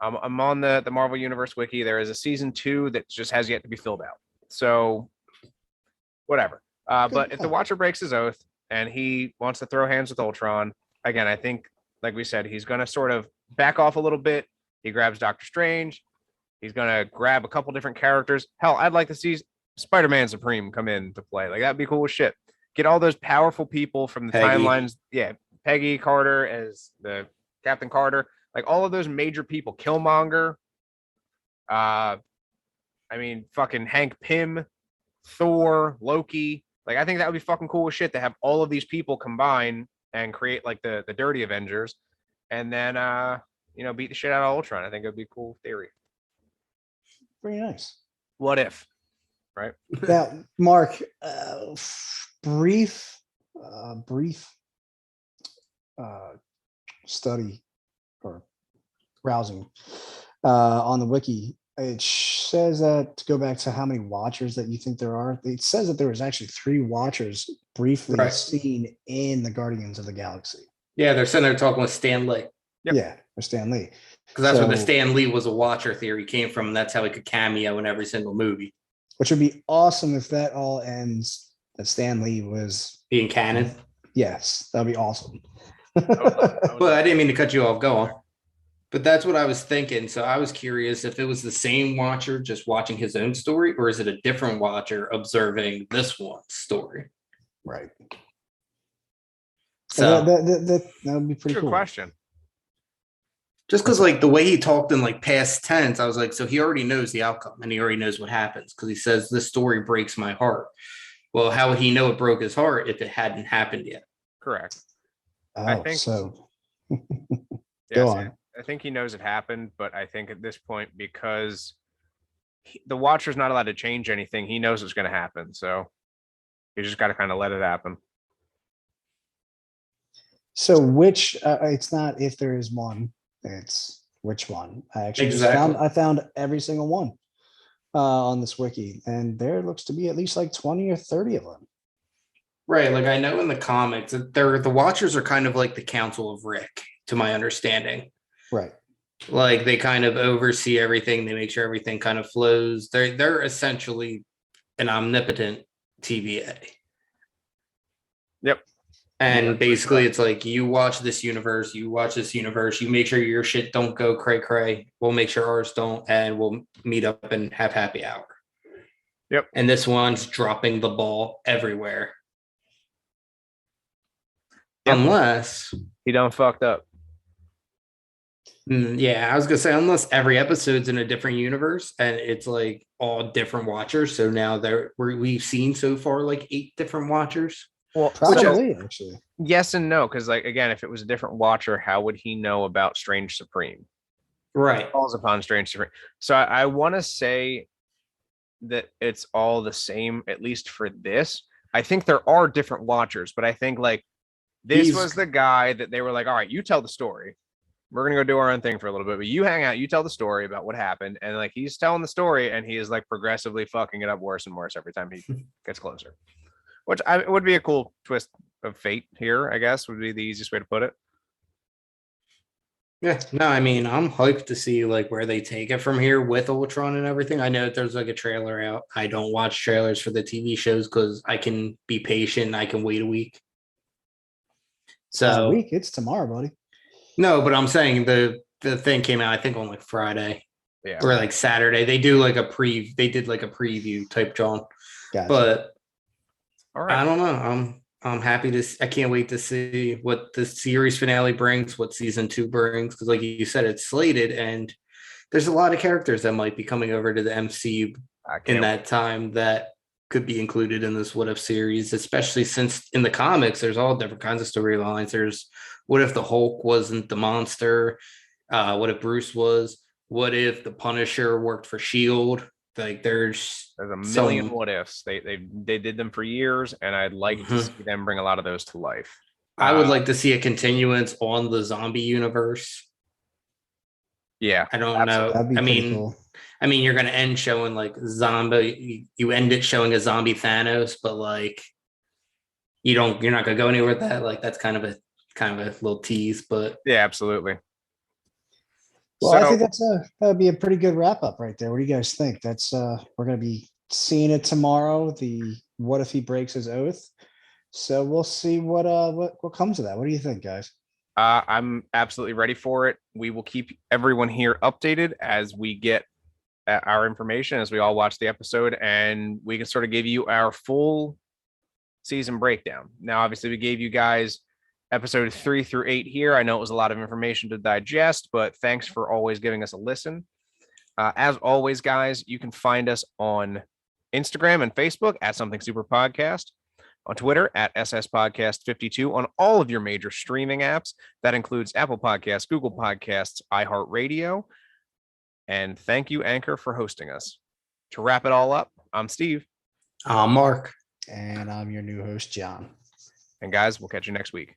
Speaker 2: I'm on the Marvel Universe wiki. There is a season 2 that just has yet to be filled out. So, whatever. But if the Watcher breaks his oath and he wants to throw hands with Ultron, again, I think, like we said, he's going to sort of back off a little bit. He grabs Doctor Strange. He's going to grab a couple different characters. Hell, I'd like to see Spider-Man Supreme come in to play. Like, that'd be cool as shit. Get all those powerful people from the
Speaker 3: Peggy.
Speaker 2: timelines. Yeah, Peggy Carter as the Captain Carter. Like, all of those major people. Killmonger. Fucking Hank Pym, Thor, Loki. Like, I think that would be fucking cool as shit to have all of these people combine and create like the Dirty Avengers, and then beat the shit out of Ultron. I think it would be a cool theory.
Speaker 1: Very nice.
Speaker 2: What if? Right.
Speaker 1: Now, Mark, brief study or browsing on the wiki. It says that, to go back to how many Watchers that you think there are, it says that there was actually 3 Watchers briefly
Speaker 3: Right.
Speaker 1: seen in the Guardians of the Galaxy.
Speaker 3: Yeah, they're sitting there talking with Stan Lee.
Speaker 2: Yep.
Speaker 1: Yeah, or Stan Lee.
Speaker 3: Because that's where the
Speaker 1: So-
Speaker 3: Stan Lee was a Watcher theory came from. And that's how he could cameo in every single movie.
Speaker 1: Which would be awesome if that all ends, that Stan Lee was,
Speaker 3: Being canon.
Speaker 1: yes, that'd be awesome.
Speaker 3: But I didn't mean to cut you off. Go on. But that's what I was thinking. So I was curious if it was the same Watcher just watching his own story, or is it a different Watcher observing this one's story?
Speaker 1: Right.
Speaker 3: So
Speaker 1: That would be pretty
Speaker 2: Good
Speaker 1: cool.
Speaker 2: question.
Speaker 3: just because like the way he talked in like past tense, I was like, so he already knows the outcome and he already knows what happens because he says this story breaks my heart. Well, how would he know it broke his heart if it hadn't happened yet?
Speaker 2: Correct.
Speaker 1: Oh,
Speaker 2: think-
Speaker 1: so
Speaker 2: Yes,
Speaker 1: Go on.
Speaker 2: I think he knows it happened, but I think at this point, because the Watcher's not allowed to change anything, he knows it's going to happen. So you just got to kind of let it happen.
Speaker 1: which it's not if there is one, it's which one. I actually
Speaker 3: Exactly.
Speaker 1: I found every single one on this wiki, and there looks to be at least like 20 or 30 of them.
Speaker 3: Right. Like I know in the comics that the Watchers are kind of like the Council of Rick, to my understanding.
Speaker 1: Right.
Speaker 3: Like they kind of oversee everything. They make sure everything kind of flows. They're essentially an omnipotent TVA.
Speaker 2: Yep.
Speaker 3: And basically, it's like you watch this universe, you make sure your shit don't go cray cray. We'll make sure ours don't, and we'll meet up and have happy hour.
Speaker 2: Yep.
Speaker 3: And this one's dropping the ball everywhere.
Speaker 2: Yep.
Speaker 3: Unless,
Speaker 2: He done fucked up.
Speaker 3: yeah, I was gonna say unless every episode's in a different universe and it's like all different Watchers. So now we've seen so far like 8 different Watchers.
Speaker 2: Well,
Speaker 1: Probably, actually.
Speaker 2: yes and no, because like again, if it was a different Watcher, how would he know about Strange Supreme?
Speaker 3: Right.
Speaker 2: Falls upon Strange Supreme. So I want to say that it's all the same, at least for this. I think there are different Watchers, but I think like this was the guy that they were like, all right, you tell the story. We're gonna go do our own thing for a little bit, but you hang out, you tell the story about what happened, and like he's telling the story, and he is like progressively fucking it up worse and worse every time he gets closer. Which it would be a cool twist of fate here, I guess, would be the easiest way to put it.
Speaker 3: Yeah, no, I mean, I'm hyped to see like where they take it from here with Ultron and everything. I know that there's like a trailer out. I don't watch trailers for the TV shows because I can be patient. I can wait a week.
Speaker 1: It's not a
Speaker 3: So
Speaker 1: week. It's tomorrow, buddy.
Speaker 3: no, but I'm saying the thing came out, I think on like Friday
Speaker 2: Yeah.
Speaker 3: or like Saturday. They do like they did like a preview type John.
Speaker 1: Gotcha.
Speaker 3: But
Speaker 2: All
Speaker 3: I
Speaker 2: right.
Speaker 3: don't know. I'm happy to. I can't wait to see what the series finale brings, what season 2 brings, because like you said, it's slated, and there's a lot of characters that might be coming over to the MCU
Speaker 2: I
Speaker 3: in
Speaker 2: can't.
Speaker 3: that time that could be included in this What If series, especially since in the comics there's all different kinds of storylines. There's what if the Hulk wasn't the monster? What if Bruce was? What if the Punisher worked for Shield? Like there's
Speaker 2: There's a million
Speaker 3: some.
Speaker 2: what ifs. They did them for years, and I'd like to
Speaker 3: Mhm.
Speaker 2: see them bring a lot of those to life.
Speaker 3: I would like to see a continuance on the zombie universe.
Speaker 2: Yeah.
Speaker 3: I don't know.
Speaker 1: That'd be
Speaker 3: I
Speaker 1: pretty
Speaker 3: mean,
Speaker 1: cool.
Speaker 3: you're gonna end showing like zombie. You end it showing a zombie Thanos, but like you're not gonna go anywhere with that. Like that's kind of a little tease, but
Speaker 2: Yeah, absolutely.
Speaker 1: Well, I
Speaker 2: So
Speaker 1: think that'd be a pretty good wrap up right there. What do you guys think? That's we're gonna be seeing it tomorrow. The what if he breaks his oath? So we'll see what comes of that. What do you think, guys?
Speaker 2: I'm absolutely ready for it. We will keep everyone here updated as we get our information, as we all watch the episode, and we can sort of give you our full season breakdown. Now, obviously, we gave you guys episode 3 through 8 here. I know it was a lot of information to digest, but thanks for always giving us a listen. As always, guys, you can find us on Instagram and Facebook at Something Super Podcast, on Twitter at SS Podcast 52, on all of your major streaming apps. That includes Apple Podcasts, Google Podcasts, iHeartRadio. And thank you, Anchor, for hosting us. To wrap it all up, I'm Steve.
Speaker 3: Mark.
Speaker 1: And I'm your new host, John.
Speaker 2: And guys, we'll catch you next week.